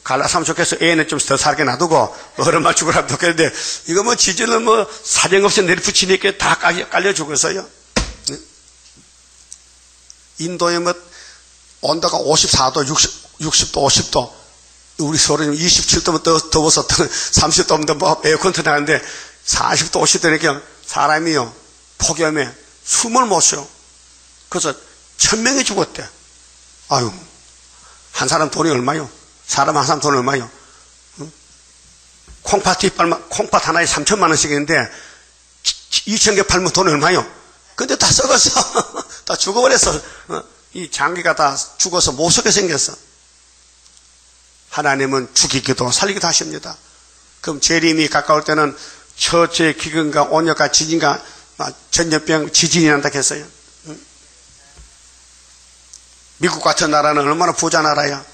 갈라서면 좋겠어. 애는 좀 더 살게 놔두고 어른만 죽으라면 좋겠는데 이거 뭐 지진은 뭐 사정없이 내리붙이니까 다 깔려 죽었어요. 예? 인도에 뭐 온도가 54도, 60도, 50도. 우리 서울은 27도면 더워서 30도면 뭐 에어컨 틀어놨는데 40도, 50도니까 사람이요 폭염에 숨을 못 쉬어. 그래서 1000명이 죽었대. 아유, 한 사람 돈이 얼마요? 사람 한 사람 돈이 얼마요? 응? 콩팥 하나에 3천만 원씩인데 2,000개 팔면 돈이 얼마요? 근데 다 썩었어. 다 죽어버렸어. 이 장기가 다 죽어서 못 썩게 생겼어. 하나님은 죽이기도 살리기도 하십니다. 그럼 재림이 가까울 때는 처처의 기근과 온역과 지진과 전염병 지진이 난다 했어요. 미국 같은 나라는 얼마나 부자 나라야.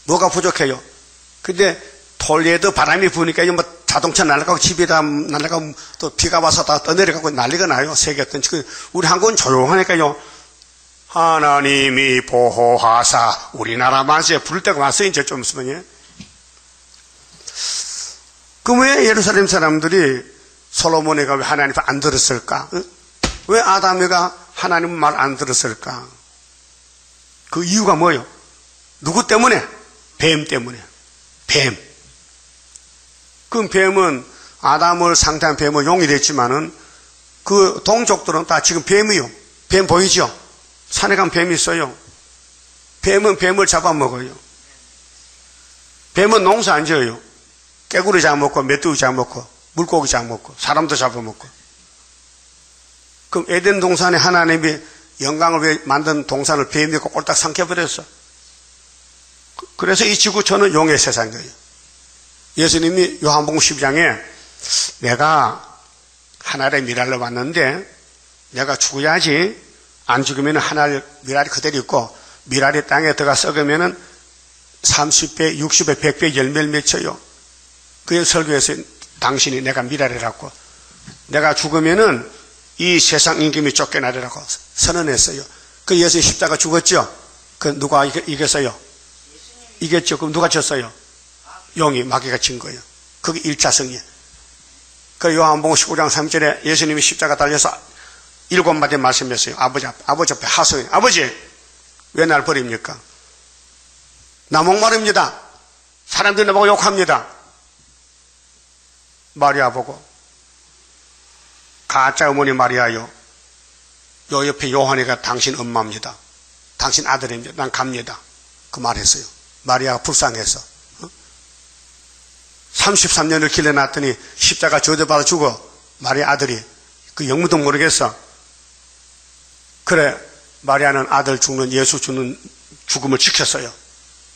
뭐가 부족해요? 근데 톨레도 바람이 부니까 뭐 자동차 날아가고 집에다 날아가고 또 비가 와서 다 떠내려가고 난리가 나요. 세계 어떤 우리 한국은 조용하니까요. 하나님이 보호하사 우리나라 만세에 부를 때가 왔어요. 이제 좀 있으면. 그럼 왜 예루살렘 사람들이 솔로몬이가 왜 하나님 안 들었을까? 왜 아담이가 하나님 말 안 들었을까? 그 이유가 뭐예요? 누구 때문에? 뱀 때문에. 뱀. 그럼 뱀은 아담을 상대한 뱀은 용이 됐지만은 그 동족들은 다 지금 뱀이요. 뱀 보이죠? 산에 가면 뱀이 있어요. 뱀은 뱀을 잡아먹어요. 뱀은 농사 안 지어요. 깨구리 잡아먹고 메뚜기 잡아먹고 물고기 잡아먹고 사람도 잡아먹고. 그럼 에덴 동산에 하나님이 영광을 위해 만든 동산을 뱀이 꼴딱 삼켜버렸어. 그래서 이 지구촌은 용의 세상이에요. 예수님이 요한복음 12장에 내가 하늘에 미랄로 왔는데 내가 죽어야지 안 죽으면 하늘 미랄이 그대로 있고 미랄이 땅에 들어가 썩으면 30배, 60배, 100배 열매를 맺혀요. 그의 설교에서 당신이 내가 미랄이라고 내가 죽으면은 이 세상 임금이 쫓겨나리라고 선언했어요. 그 예수님 십자가 죽었죠? 그 누가 이겼어요? 이겼죠? 그럼 누가 졌어요? 용이 마귀가 진 거예요. 그게 1차성이에요. 그 요한복음 19장 3절에 예수님이 십자가 달려서 7마디 말씀했어요. 아버지 앞에 하소연. 아버지, 왜 날 버립니까? 나 목마릅니다. 사람들이 나보고 욕합니다. 마리아 보고, 가짜 어머니 마리아요, 요 옆에 요한이가 당신 엄마입니다. 당신 아들입니다. 난 갑니다. 그 말했어요. 마리아가 불쌍해서. 33년을 길러놨더니 십자가 저주받아 죽어. 마리아 아들이. 그 영문도 모르겠어. 그래, 마리아는 아들 죽는, 예수 죽는 죽음을 지켰어요.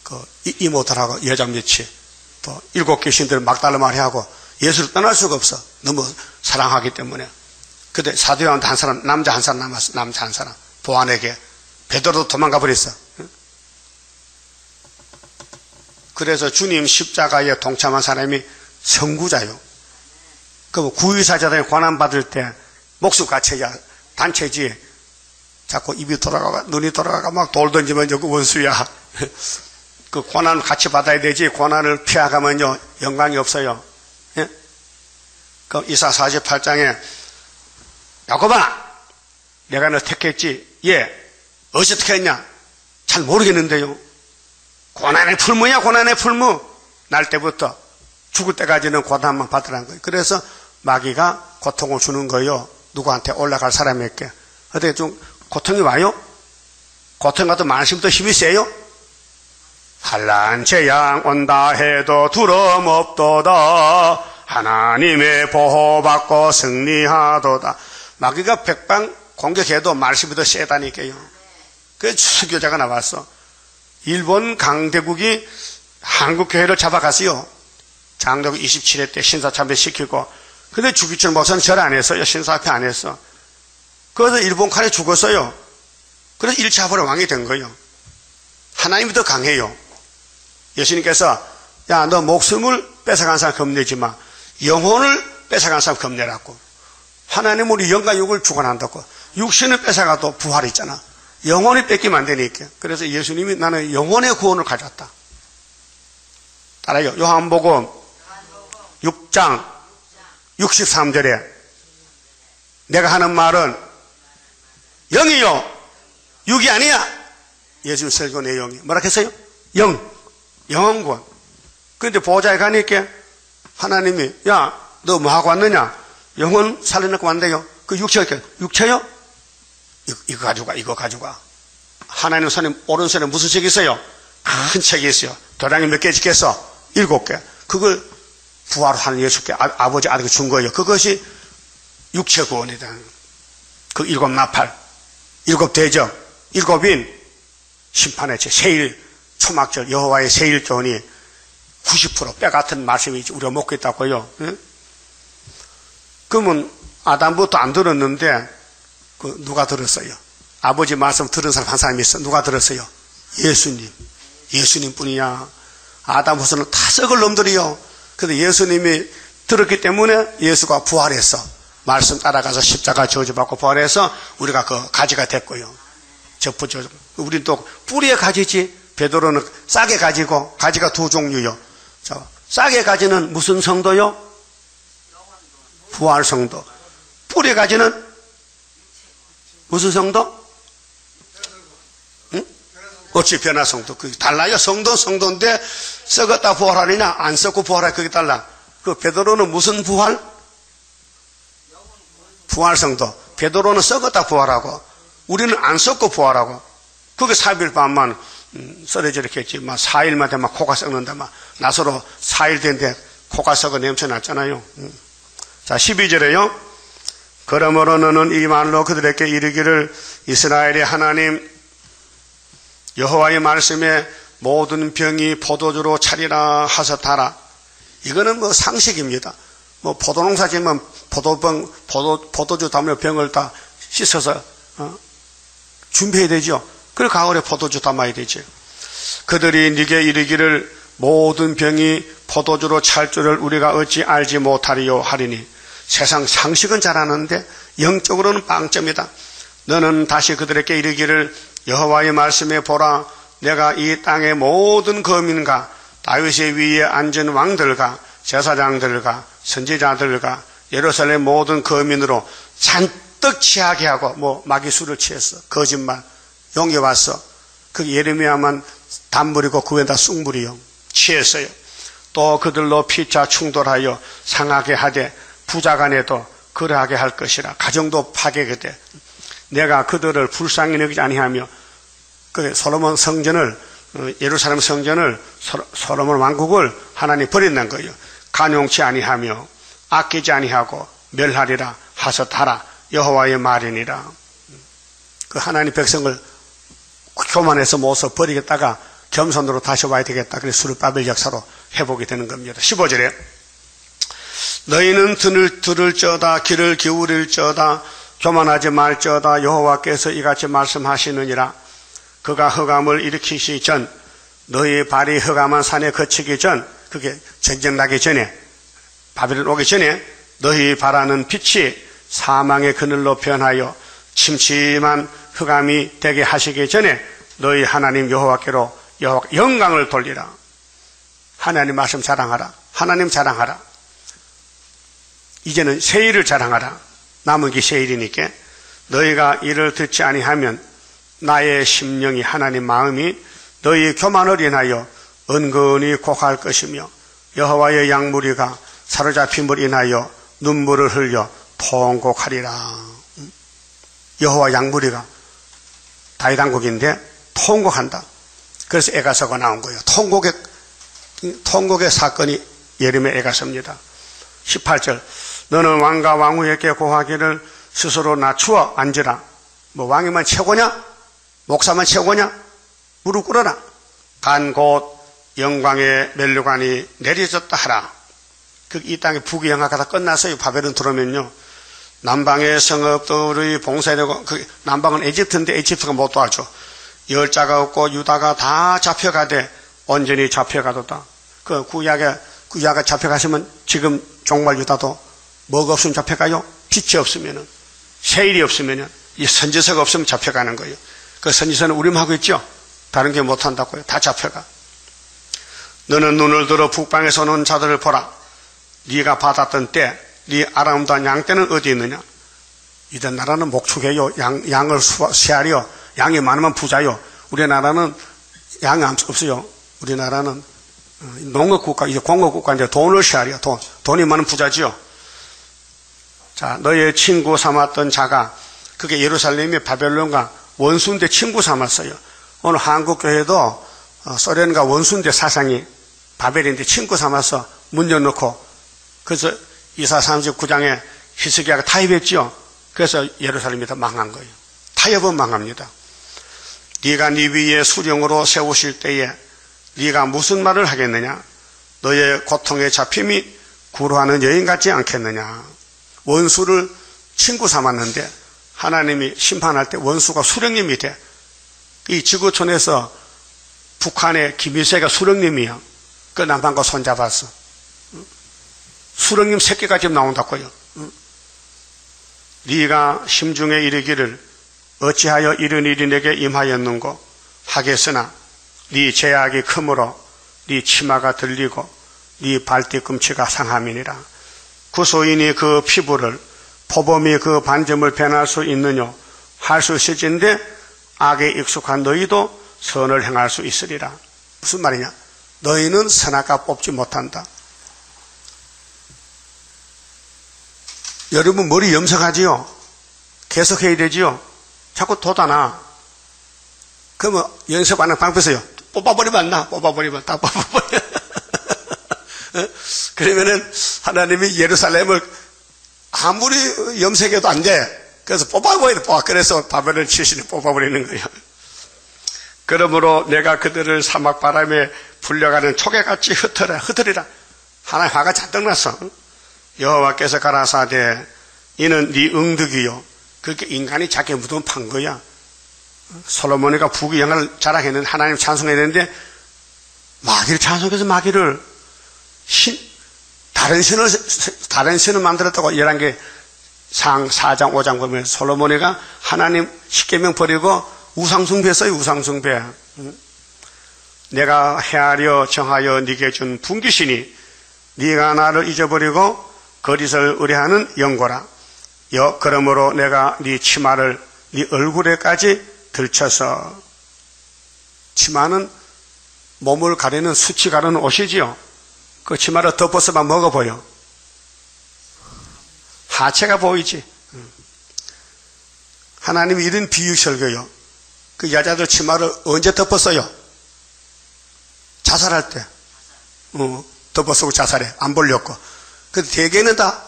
그 이모들하고 여자 몇이 또 7개 신들 막달라 마리아하고 예수를 떠날 수가 없어. 너무 사랑하기 때문에. 근데 사도 요한도 한 사람, 남자 한 사람 남았어. 남자 한 사람. 보안에게. 베드로도 도망가 버렸어. 그래서 주님 십자가에 동참한 사람이 선구자요. 그 구의사자들이 고난받을 때 목숨 가쳐야 단체지. 자꾸 입이 돌아가고 눈이 돌아가고 막 돌 던지면 그 원수야. 그 고난 같이 받아야 되지. 고난을 피해가면요 영광이 없어요. 예? 그 이사 48장에 야곱아, 내가 너 택했지. 예. 어떻게 했냐? 잘 모르겠는데요. 고난의 풀무야, 고난의 풀무. 날 때부터 죽을 때까지는 고난만 받으라는 거예요. 그래서 마귀가 고통을 주는 거예요. 누구한테 올라갈 사람에게. 어떻게 좀 고통이 와요? 고통 같은 만심부터 힘이 세요? 환난 재앙 온다 해도 두려움 없도다. 하나님의 보호받고 승리하도다. 마귀가 백방 공격해도 말씀이 더 세다니까요. 그래서 수교자가 나왔어. 일본 강대국이 한국교회를 잡아갔어요. 장로교 27회 때 신사참배 시키고. 근데 주기철 목사는 절 안 했어요. 신사합회 안 했어. 그래서 일본 칼에 죽었어요. 그래서 1차 합으로 왕이 된 거예요. 하나님이 더 강해요. 예수님께서 야, 너 목숨을 뺏어간 사람 겁내지 마. 영혼을 뺏어간 사람 겁내라고. 하나님은 우리 영과 육을 주관한다고. 육신을 뺏어가도 부활이 있잖아. 영혼이 뺏기면 안 되니까. 그래서 예수님이 나는 영혼의 구원을 가졌다. 따라요. 요한복음 6장 63절에 내가 하는 말은 영이요 육이 아니야. 예수님 설교 내용이 뭐라 했어요? 영원구원. 그런데 보호자에 가니까 하나님이 야, 너 뭐하고 왔느냐? 영혼 살려놓고 왔는데요. 그 육체요? 이거 가져가, 이거 가져가. 하나님 손에, 오른손에 무슨 책이 있어요? 큰 책이 있어요. 도장이 몇 개 찍겠어? 7개. 그걸 부활하는 예수께 아버지 아들에게 준 거예요. 그것이 육체 구원이다. 그 7 나팔, 7 대적, 7인 심판의 제 세일 초막절 여호와의 세일 교훈이 90% 뼈 같은 말씀이 우리가 먹고 있다고요. 응? 그러면 아담부터 안 들었는데 그 누가 들었어요? 아버지 말씀 들은 사람 한 사람이 있어. 누가 들었어요? 예수님 뿐이야. 아담부터는 다 썩을 놈들이요. 근데 예수님이 들었기 때문에 예수가 부활했어. 말씀 따라가서 십자가 저주받고 부활해서 우리가 그 가지가 됐고요. 우린 또 뿌리의 가지지. 베드로는 싹의 가지고 가지가 두 종류요. 자, 싹의 가지는 무슨 성도요? 부활 성도. 뿌리의 가지는 무슨 성도? 응? 어찌 변화 성도. 그게 달라요. 성도인데 썩었다 부활하느냐 안 썩고 부활하냐 그게 달라. 그 베드로는 무슨 부활? 부활 성도. 베드로는 썩었다 부활하고 우리는 안 썩고 부활하고. 그게 4일 밤만 썰어져 이렇게 했지. 막 4일만 되면 코가 썩는다. 막 나서로 4일 된데 코가 썩어 냄새 났잖아요. 자, 12절에요. 그러므로 너는 이 말로 그들에게 이르기를 이스라엘의 하나님 여호와의 말씀에 모든 병이 포도주로 차리라 하셨다라. 이거는 뭐 상식입니다. 뭐 포도농사 지으면 포도주 담으면 병을 다 씻어서 준비해야 되죠. 그리고 가을에 포도주 담아야 되죠. 그들이 네게 이르기를 모든 병이 포도주로 찰 줄을 우리가 어찌 알지 못하리요 하리니. 세상 상식은 잘하는데 영적으로는 빵점이다. 너는 다시 그들에게 이르기를 여호와의 말씀에 보라. 내가 이 땅의 모든 거민과 다윗의 위에 앉은 왕들과 제사장들과 선지자들과 예루살렘 모든 거민으로 잔뜩 취하게 하고. 뭐 마귀 술을 취했어. 거짓말. 용이 왔어. 그 예레미야만 단물이고 그 위에다 쑥물이요 취했어요. 또 그들로 피차 충돌하여 상하게 하되 부자간에도 그러하게 할 것이라. 가정도 파괴게 돼. 내가 그들을 불쌍히 여기지 아니하며 그 솔로몬 성전을 예루살렘 성전을 솔로몬 왕국을 하나님 버린다는 거예요. 간용치 아니하며 아끼지 아니하고 멸하리라 하셨하라 여호와의 말이니라. 그 하나님 백성을 교만해서 모서 버리겠다가 겸손으로 다시 와야 되겠다. 그래서 스룹바벨 역사로 회복이 되는 겁니다. 15절에 너희는 들을저다 귀를 기울일저다 교만하지 말저다 여호와께서 이같이 말씀하시느니라. 그가 흑암을 일으키시기 전 너희 발이 흑암한 산에 거치기 전 그게 전쟁 나기 전에 바벨론 오기 전에 너희 바라는 빛이 사망의 그늘로 변하여 침침한 흑암이 되게 하시기 전에 너희 하나님 여호와께로 영광을 돌리라. 하나님 말씀 자랑하라. 하나님 자랑하라. 이제는 세일을 자랑하라. 남은 게 세일이니까 너희가 이를 듣지 아니하면 나의 심령이 하나님 마음이 너희 교만을 인하여 은근히 곡할 것이며 여호와의 양무리가 사로잡힘을 인하여 눈물을 흘려 통곡하리라. 여호와 양무리가 다윗 왕국인데 통곡한다. 그래서 에가서가 나온 거예요. 통곡의 사건이 예림의 에가서입니다. 18절 너는 왕과 왕후에게 고하기를 스스로 낮추어 앉으라. 뭐 왕이만 최고냐? 목사만 최고냐? 무릎 꿇어라. 간 곧 영광의 멸류관이 내려졌다 하라. 이 땅의 부귀영화가 다 끝났어요. 바벨론 들어오면요. 남방의 성읍들의 봉쇄되고 남방은 에집트인데 에집트가 못 도와줘. 열자가 없고 유다가 다 잡혀가되 온전히 잡혀가도다. 그 구약에 잡혀가시면 지금 종말 유다도 뭐가 없으면 잡혀가요? 빛이 없으면은 세일이 없으면은 이 선지서가 없으면 잡혀가는 거예요. 그 선지서는 우림하고 있죠. 다른 게 못한다고요. 다 잡혀가. 너는 눈을 들어 북방에서 오는 자들을 보라. 네가 받았던 때, 네 아름다운 양 떼는 어디 있느냐? 이런 나라는 목축해요. 양을 세하려. 양이 많으면 부자요. 우리나라는 양이 없어요. 우리나라는 농업국가, 이제 공업국가, 이제 돈을 세하려. 돈이 많은 부자지요. 자, 너의 친구 삼았던 자가, 그게 예루살렘이 바벨론과 원수인데 친구 삼았어요. 오늘 한국교회도 소련과 원수인데 사상이 바벨인데 친구 삼아서 문 열어놓고, 그래서 이사 39장에 히스기야가 타협했죠. 그래서 예루살렘이 다 망한 거예요. 타협은 망합니다. 네가 네 위에 수령으로 세우실 때에 네가 무슨 말을 하겠느냐? 너의 고통에 잡힘이 구루하는 여인 같지 않겠느냐? 원수를 친구 삼았는데 하나님이 심판할 때 원수가 수령님이 돼. 이 지구촌에서 북한의 김일세가 수령님이야. 그 남한과 손잡았어. 수령님 새끼가 지금 나온다고요. 네가 심중에 이르기를 어찌하여 이런 일이 내게 임하였는고 하겠으나 네 죄악이 크므로 네 치마가 들리고 네 발뒤꿈치가 상함이니라. 그 소인이 그 피부를 포범이 그 반점을 변할 수 있느뇨 할 수 있을진데 악에 익숙한 너희도 선을 행할 수 있으리라. 무슨 말이냐? 너희는 선악과 뽑지 못한다. 여러분 머리 염색하지요? 계속해야 되지요? 자꾸 돋아나. 그러면 연습하는 방법이세요. 뽑아버리면 안 나. 뽑아버리면 다 뽑아버려. 그러면은 하나님이 예루살렘을 아무리 염색해도 안 돼. 그래서 뽑아버려. 그래서 바벨론 출신이 뽑아버리는 거예요. 그러므로 내가 그들을 사막 바람에 불려가는 초계같이 흩으리라. 하나님 화가 잔뜩 났어. 여호와께서 가라사대 이는 네 응덕이요. 그렇게 인간이 자기 무덤 판 거야. 솔로몬이가 부귀영화를 자랑했는데 하나님 찬송해야 되는데 마귀를 찬송해서 마귀를 다른 신을 만들었다고 11개 상 4장 5장 보면 솔로몬이가 하나님 십계명 버리고 우상숭배했어요. 우상숭배. 내가 헤아려 정하여 네게 준 분기신이 네가 나를 잊어버리고 거짓을 의뢰하는 영고라. 그러므로 내가 네 치마를 네 얼굴에까지 들쳐서 치마는 몸을 가리는 수치 가리는 옷이지요. 그 치마를 덮어서만 먹어 보여. 하체가 보이지. 하나님이 이런 비유 설교요. 그 여자들 치마를 언제 덮었어요? 자살할 때. 덮어쓰고 자살해. 안 보려고. 근데 대개는 다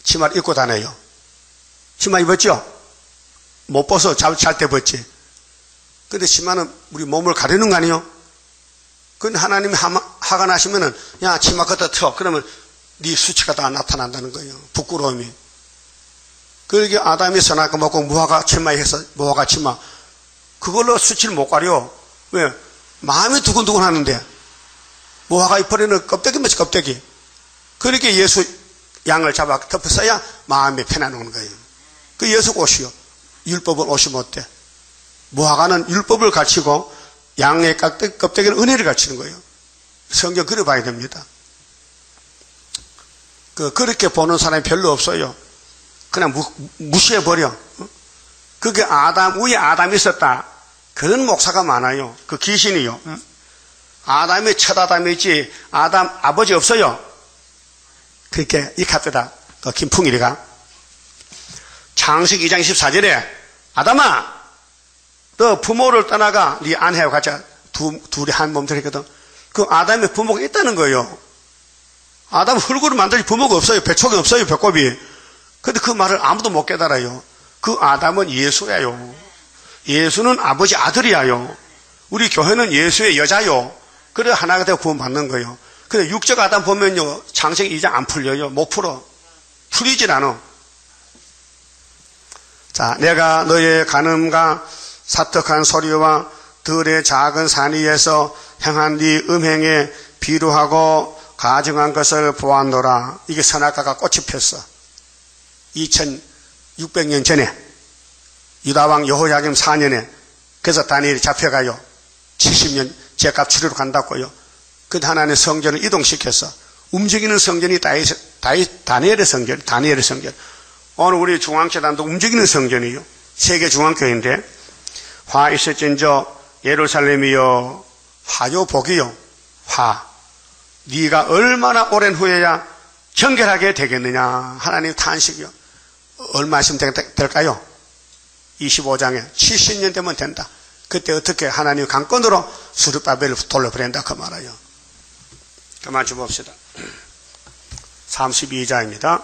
치마를 입고 다녀요. 치마 입었죠? 못 벗어. 잘 때 벗지. 근데 치마는 우리 몸을 가리는 거 아니에요? 근데 하나님이 화가 나시면은, 야, 치마 갖다 쳐. 그러면 네 수치가 다 나타난다는 거예요. 부끄러움이. 그러게 아담이 선악과 먹고 무화과 치마 해서 무화과 치마. 그걸로 수치를 못 가려. 왜? 마음이 두근두근 하는데. 무화과 잎으로는 껍데기 맞지, 껍데기. 그렇게 예수 양을 잡아 덮어서야 마음이 편안한 거예요. 그 예수 옷이요. 율법은 옷이 못돼. 무화과는 율법을 가르치고 양의 껍데기는 은혜를 가르치는 거예요. 성경 그래 봐야 됩니다. 그렇게 보는 사람이 별로 없어요. 그냥 무시해버려. 그게 위에 아담이 있었다. 그런 목사가 많아요. 그 귀신이요. 아담이 첫 아담이지, 아담 아버지 없어요. 그렇게 익합니다. 그 김풍일이가. 창세기 2장 14절에, 아담아, 너 부모를 떠나가 네 아내하고 같이 둘이 한 몸 되거든. 그 아담의 부모가 있다는 거예요. 아담 흙으로 만들지 부모가 없어요. 배척이 없어요. 배꼽이. 근데 그 말을 아무도 못 깨달아요. 그 아담은 예수예요. 예수는 아버지 아들이야요. 우리 교회는 예수의 여자요. 그래 하나가 되고 구원받는 거예요. 근데 육적 아담 보면요, 창세기 2장 안 풀려요. 못 풀어. 풀리질 않아. 자, 내가 너의 간음과 사특한 소리와 들의 작은 산 위에서 행한 네 음행에 비루하고 가증한 것을 보았노라. 이게 선악과가 꽃이 폈어. 2600년 전에 유다왕 여호야김 4년에 그래서 다니엘이 잡혀가요. 70년 죄값 치르러 간다고요. 그 하나님의 성전을 이동시켰어. 움직이는 성전이 다니엘의 성전, 다니엘의 성전. 오늘 우리 중앙재단도 움직이는 성전이요. 세계 중앙교회인데, 화 있을진저 예루살렘이여 화요 복이요. 화. 네가 얼마나 오랜 후에야 정결하게 되겠느냐. 하나님 탄식이요. 얼마쯤 될까요? 25장에 70년 되면 된다. 그때 어떻게 하나님 강권으로 수르바벨을 돌려보낸다 그 말이에요. 그만 좀 봅시다. 32자입니다.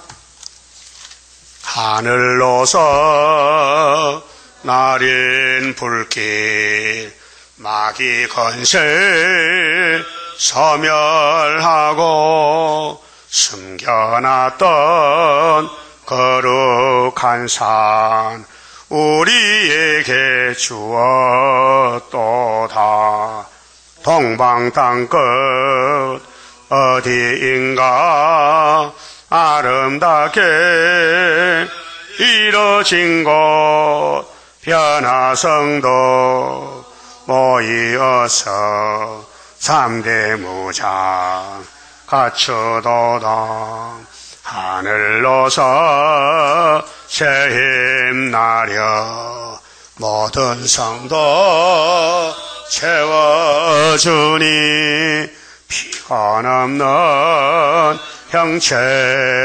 하늘로서 나린 불길 마귀 건설 소멸하고 숨겨놨던 거룩한 산 우리에게 주었도다. 동방 땅끝 어디인가 아름답게 이뤄진 곳 변화성도 모이어서 3대 무장 갖추도다. 하늘로서 새힘 나려 모든 성도 채워주니 피가 형체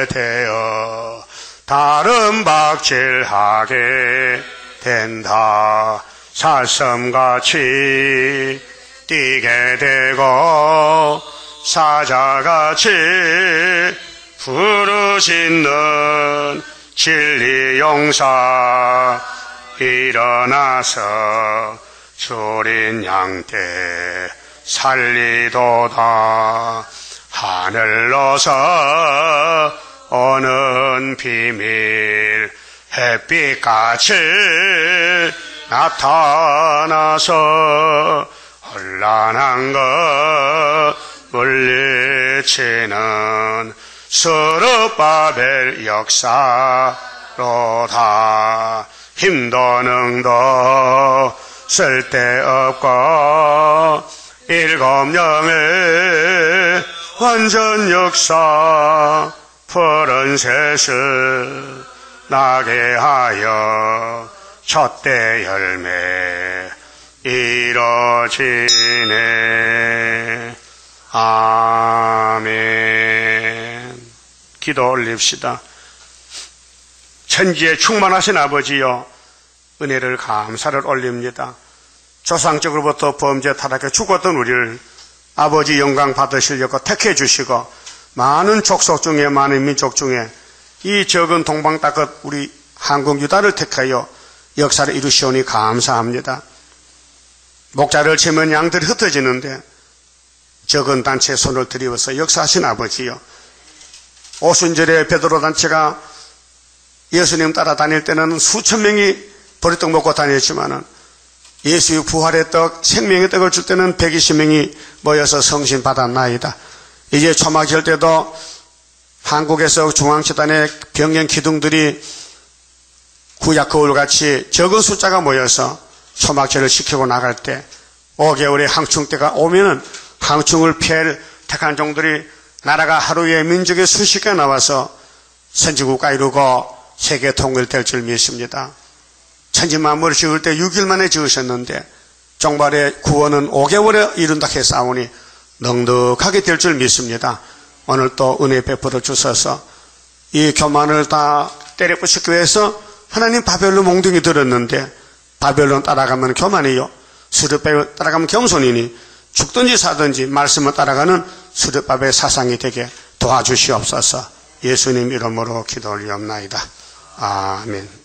되어 다른 박질하게 된다. 살섬같이 뛰게 되고 사자같이 부르짖는 진리용사 일어나서 줄인 양떼 살리도다. 하늘로서 오는 비밀 햇빛같이 나타나서 혼란한 것 물리치는 스룹바벨 역사로다. 힘도 능도 쓸데없고 일곱 영의 완전 역사 푸른 셋을 나게 하여 첫대 열매 이뤄지네. 아멘. 기도 올립시다. 천지에 충만하신 아버지여, 은혜를 감사를 올립니다. 조상적으로부터 범죄 타락해 죽었던 우리를 아버지 영광 받으시려고 택해 주시고 많은 족속 중에 많은 민족 중에 이 적은 동방 땅끝 우리 한국 유다를 택하여 역사를 이루시오니 감사합니다. 목자를 치면 양들이 흩어지는데 적은 단체에 손을 들이워서 역사하신 아버지여, 오순절에 베드로 단체가 예수님 따라다닐 때는 수천 명이 보리떡 먹고 다녔지만은 예수의 부활의 떡, 생명의 떡을 줄 때는 120명이 모여서 성신 받았나이다. 이제 초막절 때도 한국에서 중앙재단의 병영 기둥들이 구약 거울같이 적은 숫자가 모여서 초막절을 지키고 나갈 때 5개월의 항충 때가 오면은 항충을 피할 택한 종들이 나라가 하루에 민족의 수십 개 나와서 선진국가 이루고 세계 통일될 줄 믿습니다. 천지만물을 지을 때 6일 만에 지으셨는데 종말의 구원은 5개월에 이룬다 해싸우니 넉넉하게 될 줄 믿습니다. 오늘 또 은혜 베풀어 주셔서 이 교만을 다 때려부시기 위해서 하나님 바벨론 몽둥이 들었는데 바벨론 따라가면 교만이요, 수르바벨 따라가면 겸손이니 죽든지 사든지 말씀을 따라가는 수르바벨 사상이 되게 도와주시옵소서. 예수님 이름으로 기도 올리옵나이다. 아멘.